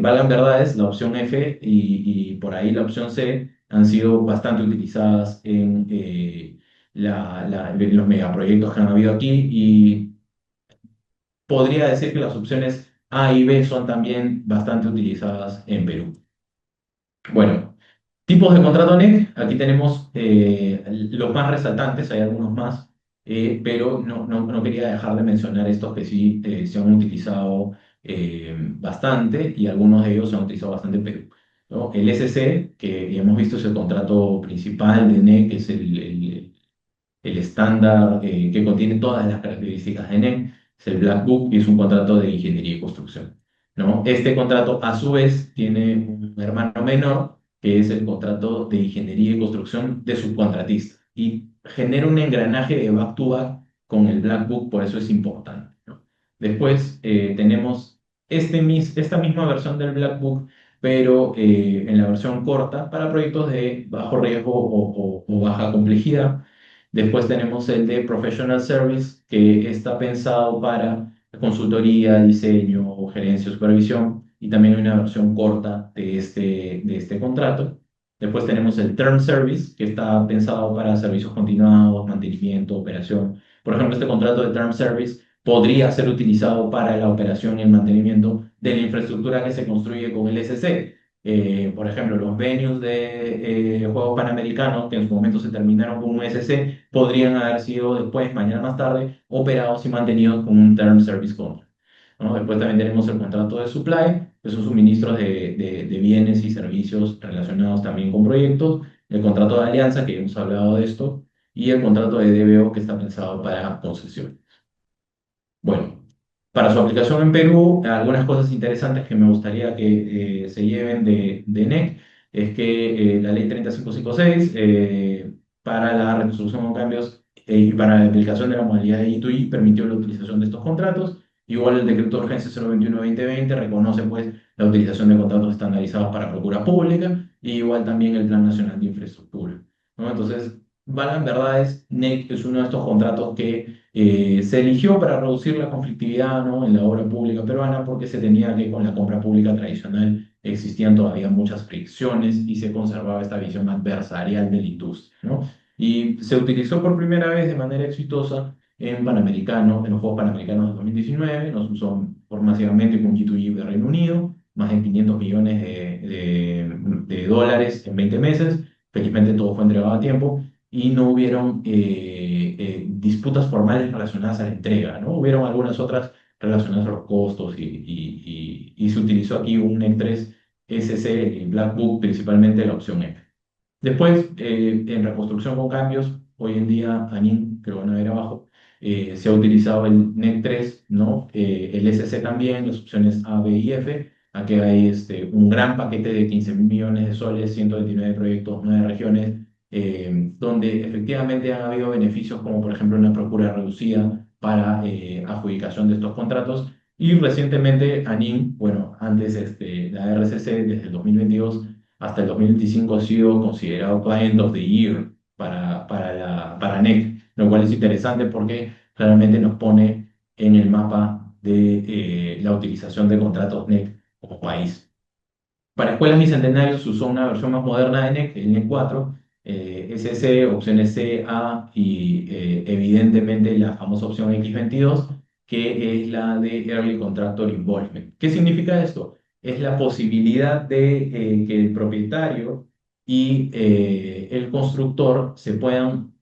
Valgan verdades, la opción F y por ahí la opción C han sido bastante utilizadas en los megaproyectos que han habido aquí y podría decir que las opciones A y B son también bastante utilizadas en Perú. Bueno, tipos de contrato NEC, aquí tenemos los más resaltantes, hay algunos más, pero no quería dejar de mencionar estos que sí se han utilizado bastante y algunos de ellos se han utilizado bastante en Perú, ¿no? El SC, que hemos visto es el contrato principal de NEC, que es el estándar que contiene todas las características de NEC, es el Black Book y es un contrato de ingeniería y construcción, ¿no? Este contrato, a su vez, tiene un hermano menor, que es el contrato de ingeniería y construcción de subcontratista, y genera un engranaje de back-to-back con el Black Book, por eso es importante, ¿no? Después tenemos esta misma versión del Black Book, pero en la versión corta para proyectos de bajo riesgo o baja complejidad. Después tenemos el de Professional Service, que está pensado para consultoría, diseño, gerencia, supervisión, y también hay una versión corta de este contrato. Después tenemos el Term Service, que está pensado para servicios continuados, mantenimiento, operación. Por ejemplo, este contrato de Term Service podría ser utilizado para la operación y el mantenimiento de la infraestructura que se construye con el SC. Por ejemplo, los venues de Juegos Panamericanos, que en su momento se terminaron con un SC, podrían haber sido después, mañana más tarde, operados y mantenidos con un Term Service Contract, ¿no? Después también tenemos el contrato de supply, que son suministros de bienes y servicios relacionados también con proyectos, el contrato de alianza, que hemos hablado de esto, y el contrato de DBO, que está pensado para concesión. Bueno, para su aplicación en Perú, algunas cosas interesantes que me gustaría que se lleven de NEC es que la ley 3556 para la reconstrucción con cambios y para la aplicación de la modalidad de I2I permitió la utilización de estos contratos. Igual el decreto de urgencia 021-2020 reconoce pues la utilización de contratos estandarizados para procura pública y igual también el Plan Nacional de Infraestructura, ¿no? Entonces, valgan verdades, NEC es uno de estos contratos que se eligió para reducir la conflictividad, ¿no?, en la obra pública peruana porque se tenía que con la compra pública tradicional existían todavía muchas fricciones y se conservaba esta visión adversarial de la industria, ¿no? Y se utilizó por primera vez de manera exitosa en Panamericano, en los Juegos Panamericanos de 2019, nos usó por masivamente con G2G de Reino Unido, más de 500 millones de dólares en 20 meses, felizmente todo fue entregado a tiempo y no hubieron disputas formales relacionadas a la entrega, ¿no? Hubieron algunas otras relacionadas a los costos y se utilizó aquí un NEC3 SC Black Book, principalmente la opción F. Después, en reconstrucción con cambios, hoy en día, ANIN, que lo van a ver abajo, se ha utilizado el NEC3, ¿no? El SC también, las opciones A, B y F. Aquí hay un gran paquete de 15.000 millones de soles, 129 proyectos, 9 regiones, donde efectivamente han habido beneficios como por ejemplo una procura reducida para adjudicación de estos contratos. Y recientemente ANIN, bueno, antes la RCC desde el 2022 hasta el 2025 ha sido considerado Client of the Year para NEC, lo cual es interesante porque claramente nos pone en el mapa de la utilización de contratos NEC como país. Para escuelas bicentenarios se usó una versión más moderna de NEC, el NEC 4, SC, opciones C, A y evidentemente la famosa opción X22, que es la de Early Contractor Involvement. ¿Qué significa esto? Es la posibilidad de que el propietario y el constructor se puedan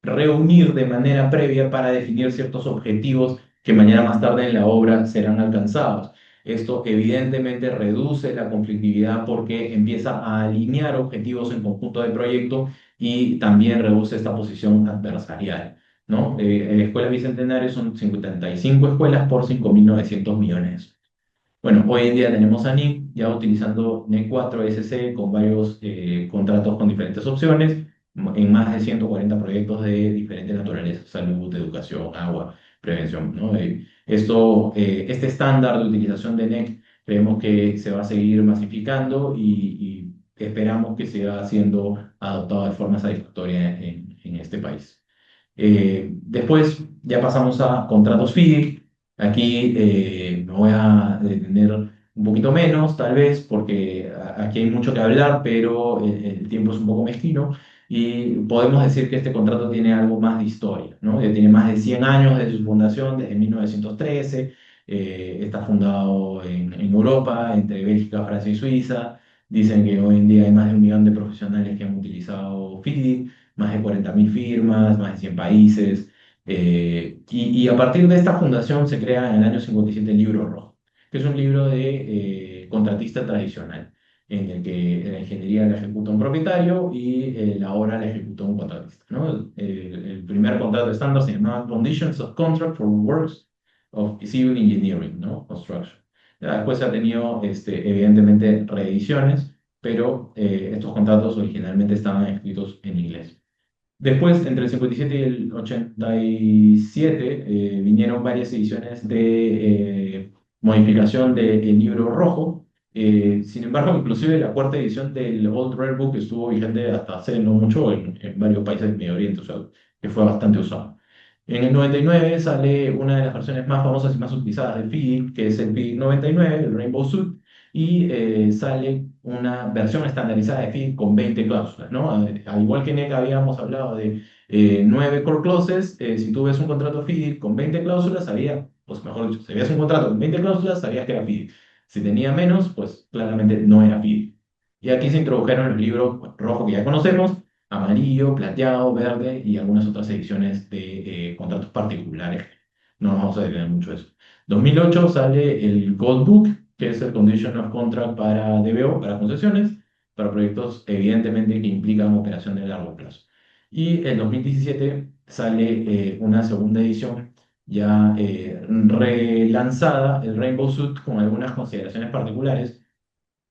reunir de manera previa para definir ciertos objetivos que mañana más tarde en la obra serán alcanzados. Esto evidentemente reduce la conflictividad porque empieza a alinear objetivos en conjunto de proyecto y también reduce esta posición adversarial, ¿no? En la Escuela Bicentenario son 55 escuelas por 5.900 millones. Bueno, hoy en día tenemos a NIC ya utilizando NEC 4 SC con varios contratos con diferentes opciones en más de 140 proyectos de diferentes naturalezas: salud, educación, agua, prevención, ¿no? Este estándar de utilización de NEC creemos que se va a seguir masificando y esperamos que siga siendo adoptado de forma satisfactoria en este país. Después ya pasamos a contratos FIDIC. Aquí me voy a detener un poquito menos, tal vez, porque aquí hay mucho que hablar, pero el tiempo es un poco mezquino y podemos decir que este contrato tiene algo más de historia, ¿no? Tiene más de 100 años desde su fundación, desde 1913. Está fundado en Europa, entre Bélgica, Francia y Suiza. Dicen que hoy en día hay más de 1 millón de profesionales que han utilizado FIDIC, más de 40.000 firmas, más de 100 países. Y a partir de esta fundación se crea en el año 57 el Libro Rojo, que es un libro de contratista tradicional, en el que la ingeniería la ejecuta un propietario y la obra la ejecuta un contratista, ¿no? El primer contrato estándar se llamaba Conditions of Contract for Works of Civil Engineering, ¿no? Construction. Ya después ha tenido, evidentemente, reediciones, pero estos contratos originalmente estaban escritos en inglés. Después, entre el 57 y el 87, vinieron varias ediciones de modificación del Libro Rojo. Sin embargo, inclusive la cuarta edición del Old Rare Book estuvo vigente hasta hace no mucho en varios países del Medio Oriente, o sea, que fue bastante usado. En el 99 sale una de las versiones más famosas y más utilizadas del FIDIC, que es el FIDIC 99, el Rainbow Suite, y sale una versión estandarizada de FIDIC con 20 cláusulas, ¿no? Al igual que NEC habíamos hablado de 9 core clauses. Si tú ves un contrato FIDIC con 20 cláusulas, pues mejor dicho, si ves un contrato con 20 cláusulas, sabías que era FIDIC. Si tenía menos, pues claramente no era FIDIC. Y aquí se introdujeron los libros pues, rojo que ya conocemos, amarillo, plateado, verde y algunas otras ediciones de contratos particulares. No nos vamos a detener mucho eso. 2008 sale el Gold Book, que es el Condition of Contract para DBO, para concesiones, para proyectos evidentemente que implican operación de largo plazo. Y en 2017 sale una segunda edición ya relanzada, el Rainbow Suit, con algunas consideraciones particulares,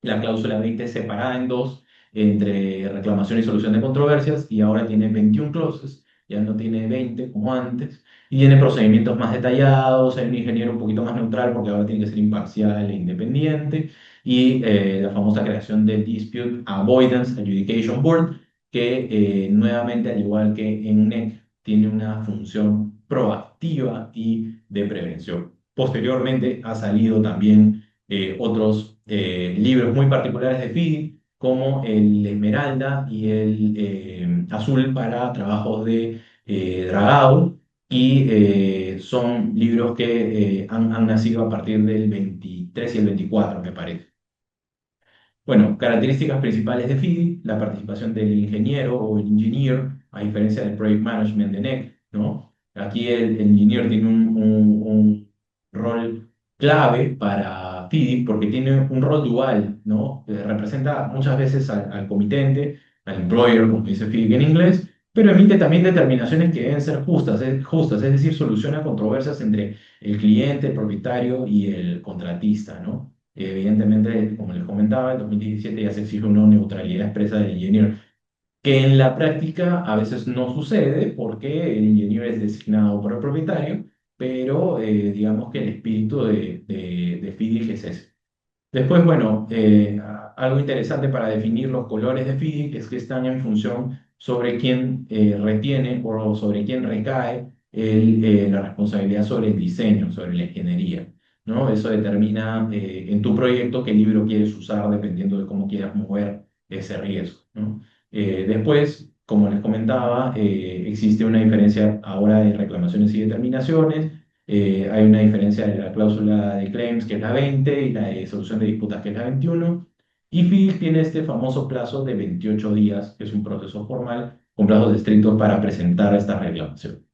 la cláusula 20 separada en dos entre reclamación y solución de controversias y ahora tiene 21 clauses, ya no tiene 20 como antes, y tiene procedimientos más detallados, hay un ingeniero un poquito más neutral porque ahora tiene que ser imparcial e independiente, y la famosa creación del Dispute Avoidance Adjudication Board, que nuevamente, al igual que en NEC, tiene una función proactiva y de prevención. Posteriormente ha salido también otros libros muy particulares de FIDI, como el Esmeralda y el Azul para trabajos de dragado, y son libros que han nacido a partir del 23 y el 24, me parece. Bueno, características principales de FIDI, la participación del ingeniero o el engineer, a diferencia del project management de NEC, ¿no? Aquí el engineer tiene un rol clave para FIDI porque tiene un rol dual, ¿no? Representa muchas veces al comitente, al employer, como dice FIDI en inglés, pero emite también determinaciones que deben ser justas, es decir, soluciona controversias entre el cliente, el propietario y el contratista, ¿no? Evidentemente, como les comentaba, en 2017 ya se exige una neutralidad expresa del ingeniero, que en la práctica a veces no sucede porque el ingeniero es designado por el propietario, pero digamos que el espíritu de FIDIC es ese. Después, bueno, algo interesante para definir los colores de FIDIC es que están en función sobre quién retiene o sobre quién recae la responsabilidad sobre el diseño, sobre la ingeniería, ¿no? Eso determina en tu proyecto qué libro quieres usar dependiendo de cómo quieras mover ese riesgo, ¿no? Después, como les comentaba, existe una diferencia ahora de reclamaciones y determinaciones. Hay una diferencia de la cláusula de claims, que es la 20, y la de solución de disputas, que es la 21. Y FIDIC tiene este famoso plazo de 28 días, que es un proceso formal, con plazos estrictos para presentar esta reclamación.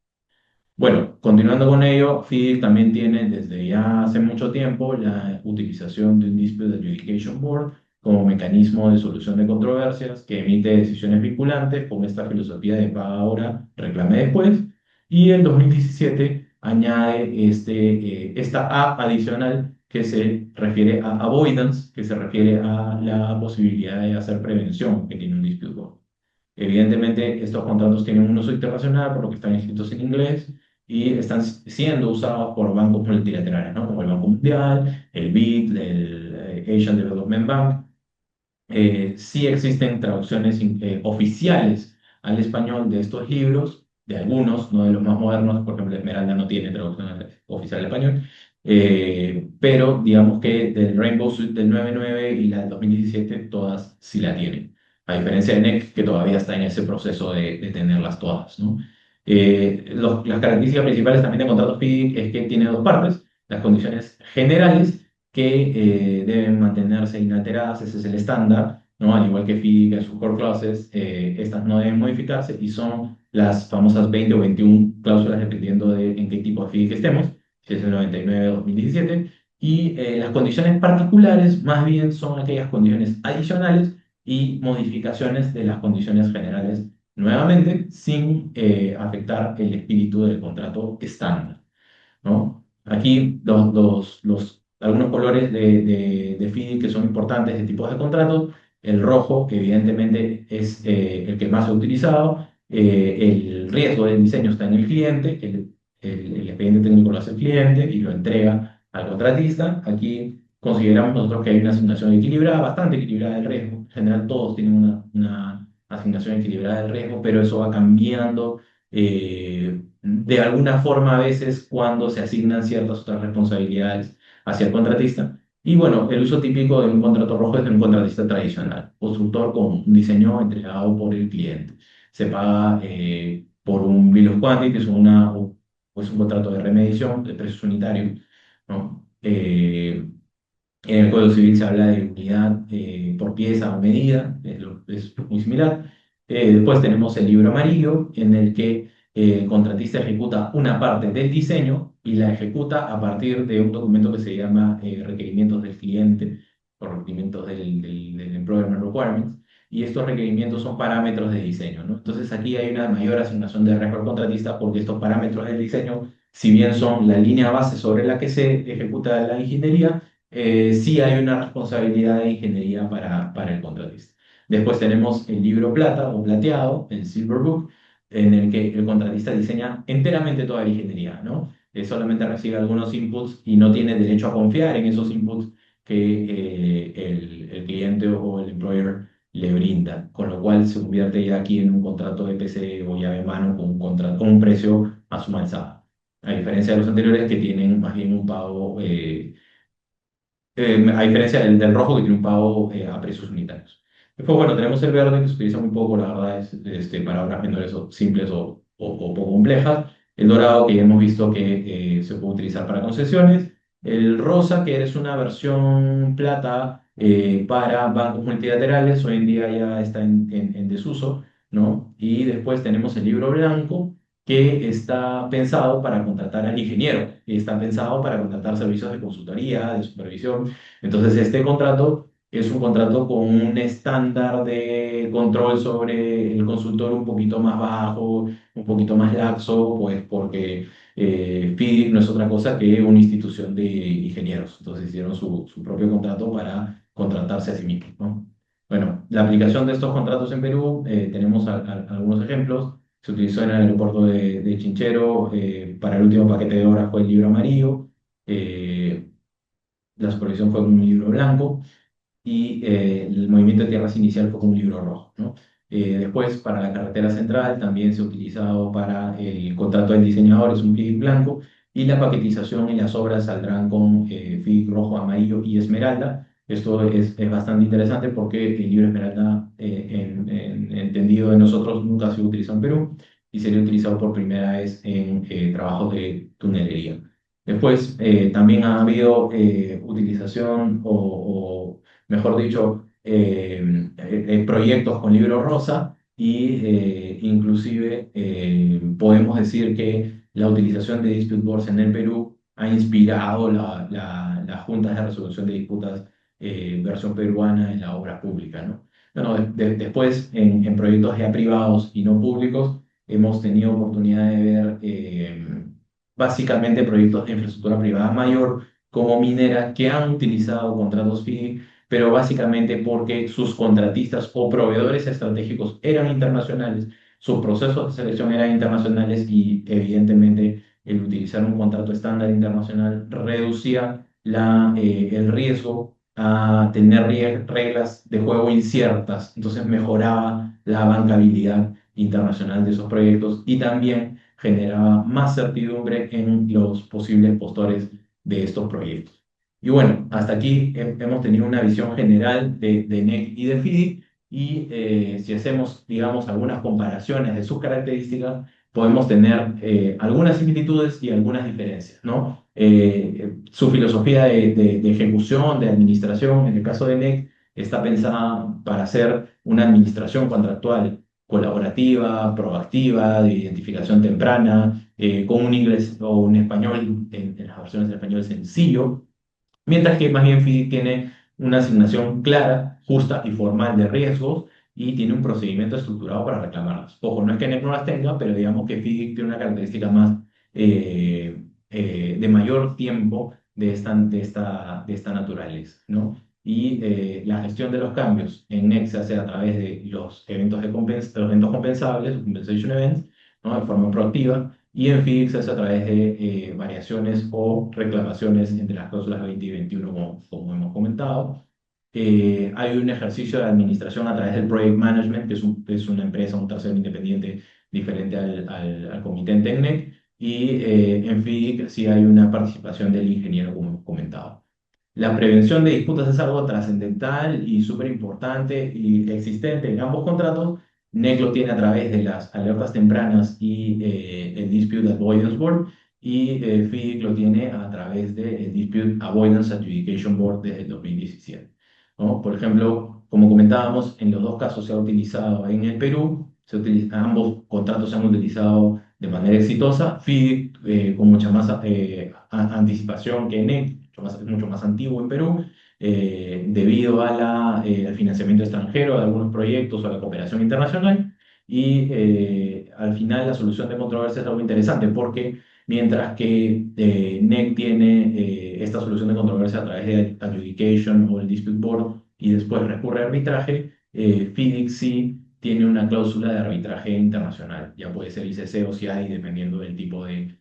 Bueno, continuando con ello, FIDIC también tiene desde ya hace mucho tiempo la utilización de un Dispute Adjudication Board como mecanismo de solución de controversias que emite decisiones vinculantes con esta filosofía de paga ahora, reclame después. Y en 2017 añade esta A adicional que se refiere a avoidance, que se refiere a la posibilidad de hacer prevención que tiene un dispute board. Evidentemente, estos contratos tienen un uso internacional por lo que están escritos en inglés y están siendo usados por bancos multilaterales, ¿no? Como el Banco Mundial, el BID, el Asian Development Bank. Sí existen traducciones oficiales al español de estos libros, de algunos, no de los más modernos, por ejemplo, Esmeralda no tiene traducción oficial al español, pero digamos que del Rainbow Suite del 99 y la del 2017, todas sí la tienen, a diferencia de NEC, que todavía está en ese proceso de tenerlas todas, ¿no? Las características principales también de contratos FIDIC es que tiene dos partes, las condiciones generales, que deben mantenerse inalteradas, ese es el estándar, ¿no? Al igual que FIDIC en sus core clauses, estas no deben modificarse y son las famosas 20 o 21 cláusulas dependiendo de en qué tipo de FIDIC estemos, si es el 99 o 2017, y las condiciones particulares más bien son aquellas condiciones adicionales y modificaciones de las condiciones generales, nuevamente sin afectar el espíritu del contrato estándar, ¿no? Aquí algunos colores de FIDI que son importantes de tipos de contratos. El rojo, que evidentemente es el que más se ha utilizado. El riesgo del diseño está en el cliente. El expediente técnico lo hace el cliente y lo entrega al contratista. Aquí consideramos nosotros que hay una asignación equilibrada, bastante equilibrada del riesgo. En general, todos tienen una asignación equilibrada del riesgo, pero eso va cambiando de alguna forma a veces cuando se asignan ciertas otras responsabilidades hacia el contratista. Y bueno, el uso típico de un contrato rojo es de un contratista tradicional, constructor con un diseño entregado por el cliente. Se paga por bill of quantity, es un contrato de remediación de precios unitarios, ¿no? En el Código Civil se habla de unidad por pieza o medida, es muy similar. Después tenemos el libro amarillo, en el que el contratista ejecuta una parte del diseño y la ejecuta a partir de un documento que se llama requerimientos del cliente o requerimientos del Employment Requirements. Y estos requerimientos son parámetros de diseño, ¿no? Entonces aquí hay una mayor asignación de riesgo al contratista porque estos parámetros del diseño, si bien son la línea base sobre la que se ejecuta la ingeniería, sí hay una responsabilidad de ingeniería para el contratista. Después tenemos el libro plata o plateado, el Silver Book, en el que el contratista diseña enteramente toda la ingeniería, ¿no? Solamente recibe algunos inputs y no tiene derecho a confiar en esos inputs que el cliente o el employer le brinda, con lo cual se convierte ya aquí en un contrato de PC o llave en mano con un precio a suma alzada. A diferencia de los anteriores que tienen más bien un pago a diferencia del rojo que tiene un pago a precios unitarios. Después, bueno, tenemos el verde que se utiliza muy poco, la verdad, para obras menores o simples o poco complejas. El dorado que ya hemos visto que se puede utilizar para concesiones. El rosa que es una versión plata para bancos multilaterales, hoy en día ya está en desuso, ¿no? Y después tenemos el libro blanco que está pensado para contratar al ingeniero, y está pensado para contratar servicios de consultoría, de supervisión. Entonces, este contrato es un contrato con un estándar de control sobre el consultor un poquito más bajo, un poquito más laxo, pues porque FIDIC no es otra cosa que una institución de ingenieros. Entonces, hicieron su propio contrato para contratarse a sí mismos, ¿no? Bueno, la aplicación de estos contratos en Perú, tenemos algunos ejemplos. Se utilizó en el aeropuerto de Chinchero, para el último paquete de obras fue el libro amarillo, eh, la supervisión fue un libro blanco y el movimiento de tierras inicial fue con un libro rojo, ¿no? Después, para la carretera central, también se ha utilizado para el contrato del diseñador, es un FIDIC blanco, y la paquetización y las obras saldrán con FIDIC rojo, amarillo y esmeralda. Esto es bastante interesante porque el libro esmeralda, entendido de nosotros, nunca ha sido utilizado en Perú y sería utilizado por primera vez en trabajos de tunelería. Después, también ha habido utilización o mejor dicho, proyectos con libro rosa y inclusive podemos decir que la utilización de dispute boards en el Perú ha inspirado las juntas de resolución de disputas versión peruana en la obra pública, ¿no? Bueno, después en proyectos ya privados y no públicos hemos tenido oportunidad de ver básicamente proyectos de infraestructura privada mayor como minera que han utilizado contratos FIDIC, pero básicamente porque sus contratistas o proveedores estratégicos eran internacionales, sus procesos de selección eran internacionales y evidentemente el utilizar un contrato estándar internacional reducía el riesgo a tener reglas de juego inciertas, entonces mejoraba la bancabilidad internacional de esos proyectos y también generaba más certidumbre en los posibles postores de estos proyectos. Y bueno, hasta aquí hemos tenido una visión general de NEC y de FIDIC y si hacemos, digamos, algunas comparaciones de sus características, podemos tener algunas similitudes y algunas diferencias, ¿no? Su filosofía de ejecución, de administración, en el caso de NEC, está pensada para ser una administración contractual colaborativa, proactiva, de identificación temprana, con un inglés o un español, en las versiones en español sencillo, mientras que más bien FIDIC tiene una asignación clara, justa y formal de riesgos y tiene un procedimiento estructurado para reclamarlas. Ojo, no es que NEC no las tenga, pero digamos que FIDIC tiene una característica más de mayor tiempo de esta naturaleza, ¿no? Y la gestión de los cambios en NEC se hace a través de los eventos compensables, compensation events, ¿no? De forma proactiva, y en FIDIC se hace a través de variaciones o reclamaciones entre las cláusulas 20 y 21, como hemos comentado. Hay un ejercicio de administración a través del Project Management, que es una empresa, un tercero independiente diferente al comité en TECNEC, y en FIDIC sí hay una participación del ingeniero, como hemos comentado. La prevención de disputas es algo trascendental y súper importante y existente en ambos contratos, NEC lo tiene a través de las alertas tempranas y el Dispute Avoidance Board, y FIDIC lo tiene a través del Dispute Avoidance Adjudication Board desde el 2017. ¿No? Por ejemplo, como comentábamos, en los dos casos se ha utilizado en el Perú, ambos contratos se han utilizado de manera exitosa. FIDIC con mucha más anticipación que NEC, mucho más antiguo en Perú, debido a al financiamiento extranjero de algunos proyectos o a la cooperación internacional. Y al final la solución de controversia es algo interesante porque mientras que NEC tiene esta solución de controversia a través de adjudication o el dispute board y después recurre a arbitraje, FIDIC sí tiene una cláusula de arbitraje internacional. Ya puede ser ICC o CIAI dependiendo del tipo de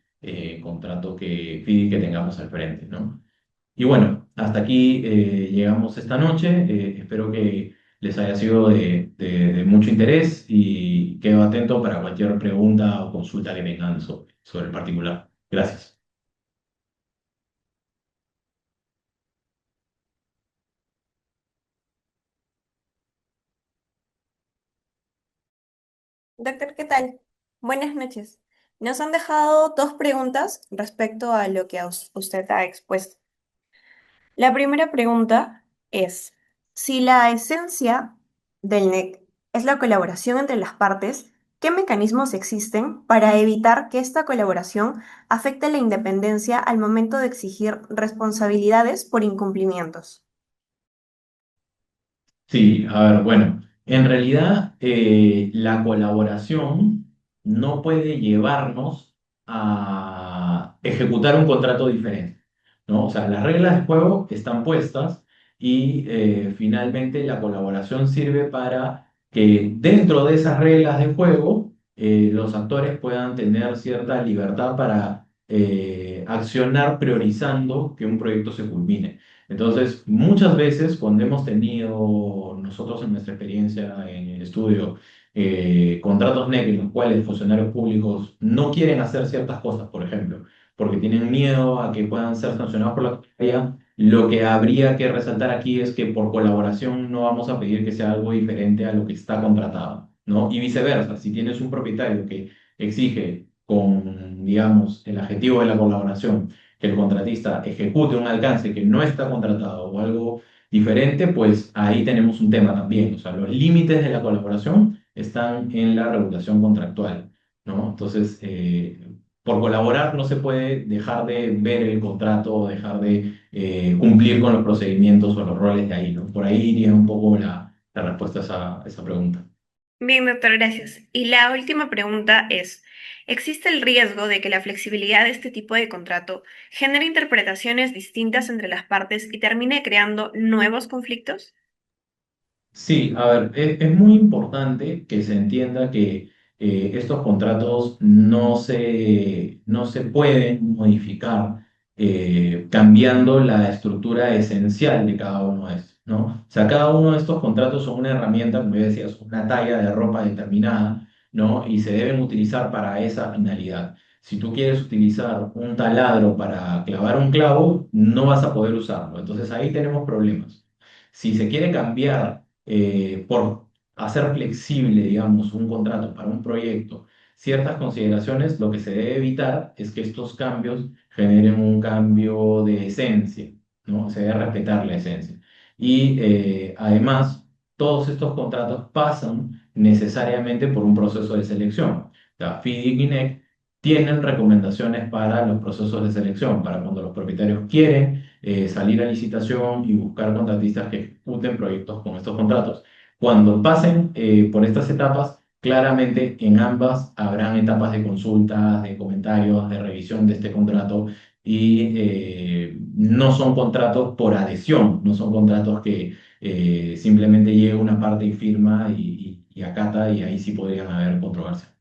contrato que FIDIC que tengamos al frente, ¿no? Y bueno, hasta aquí llegamos esta noche. Espero que les haya sido de mucho interés y quedo atento para cualquier pregunta o consulta que tengan sobre el particular. Gracias. Doctor, ¿qué tal? Buenas noches. Nos han dejado dos preguntas respecto a lo que usted ha expuesto. La primera pregunta es, si la esencia del NEC es la colaboración entre las partes, ¿qué mecanismos existen para evitar que esta colaboración afecte la independencia al momento de exigir responsabilidades por incumplimientos? Sí, a ver, bueno, en realidad la colaboración no puede llevarnos a ejecutar un contrato diferente, ¿no? O sea, las reglas de juego están puestas y finalmente la colaboración sirve para que dentro de esas reglas de juego los actores puedan tener cierta libertad para accionar priorizando que un proyecto se culmine. Entonces, muchas veces cuando hemos tenido nosotros en nuestra experiencia en el estudio contratos NEC en los cuales funcionarios públicos no quieren hacer ciertas cosas, por ejemplo, porque tienen miedo a que puedan ser sancionados por la autoridad, lo que habría que resaltar aquí es que por colaboración no vamos a pedir que sea algo diferente a lo que está contratado, ¿no? Y viceversa, si tienes un propietario que exige con, digamos, el adjetivo de la colaboración, que el contratista ejecute un alcance que no está contratado o algo diferente, pues ahí tenemos un tema también. O sea, los límites de la colaboración están en la regulación contractual, ¿no? Entonces, por colaborar no se puede dejar de ver el contrato o dejar de cumplir con los procedimientos o los roles de ahí, ¿no? Por ahí iría un poco la respuesta a esa pregunta. Bien, doctor, gracias. Y la última pregunta es, ¿existe el riesgo de que la flexibilidad de este tipo de contrato genere interpretaciones distintas entre las partes y termine creando nuevos conflictos? Sí, a ver, es muy importante que se entienda que estos contratos no se pueden modificar cambiando la estructura esencial de cada uno de estos, ¿no? O sea, cada uno de estos contratos son una herramienta, como yo decía, es una talla de ropa determinada, ¿no? Y se deben utilizar para esa finalidad. Si tú quieres utilizar un taladro para clavar un clavo, no vas a poder usarlo. Entonces ahí tenemos problemas. Si se quiere cambiar por hacer flexible, digamos, un contrato para un proyecto, ciertas consideraciones, lo que se debe evitar es que estos cambios generen un cambio de esencia, ¿no? Se debe respetar la esencia. Y además, todos estos contratos pasan necesariamente por un proceso de selección. La FIDIC y NEC tienen recomendaciones para los procesos de selección, para cuando los propietarios quieren salir a licitación y buscar contratistas que ejecuten proyectos con estos contratos. Cuando pasen por estas etapas, claramente en ambas habrán etapas de consultas, de comentarios, de revisión de este contrato y no son contratos por adhesión, no son contratos que simplemente llega una parte y firma y acata y ahí sí podrían haber controversia.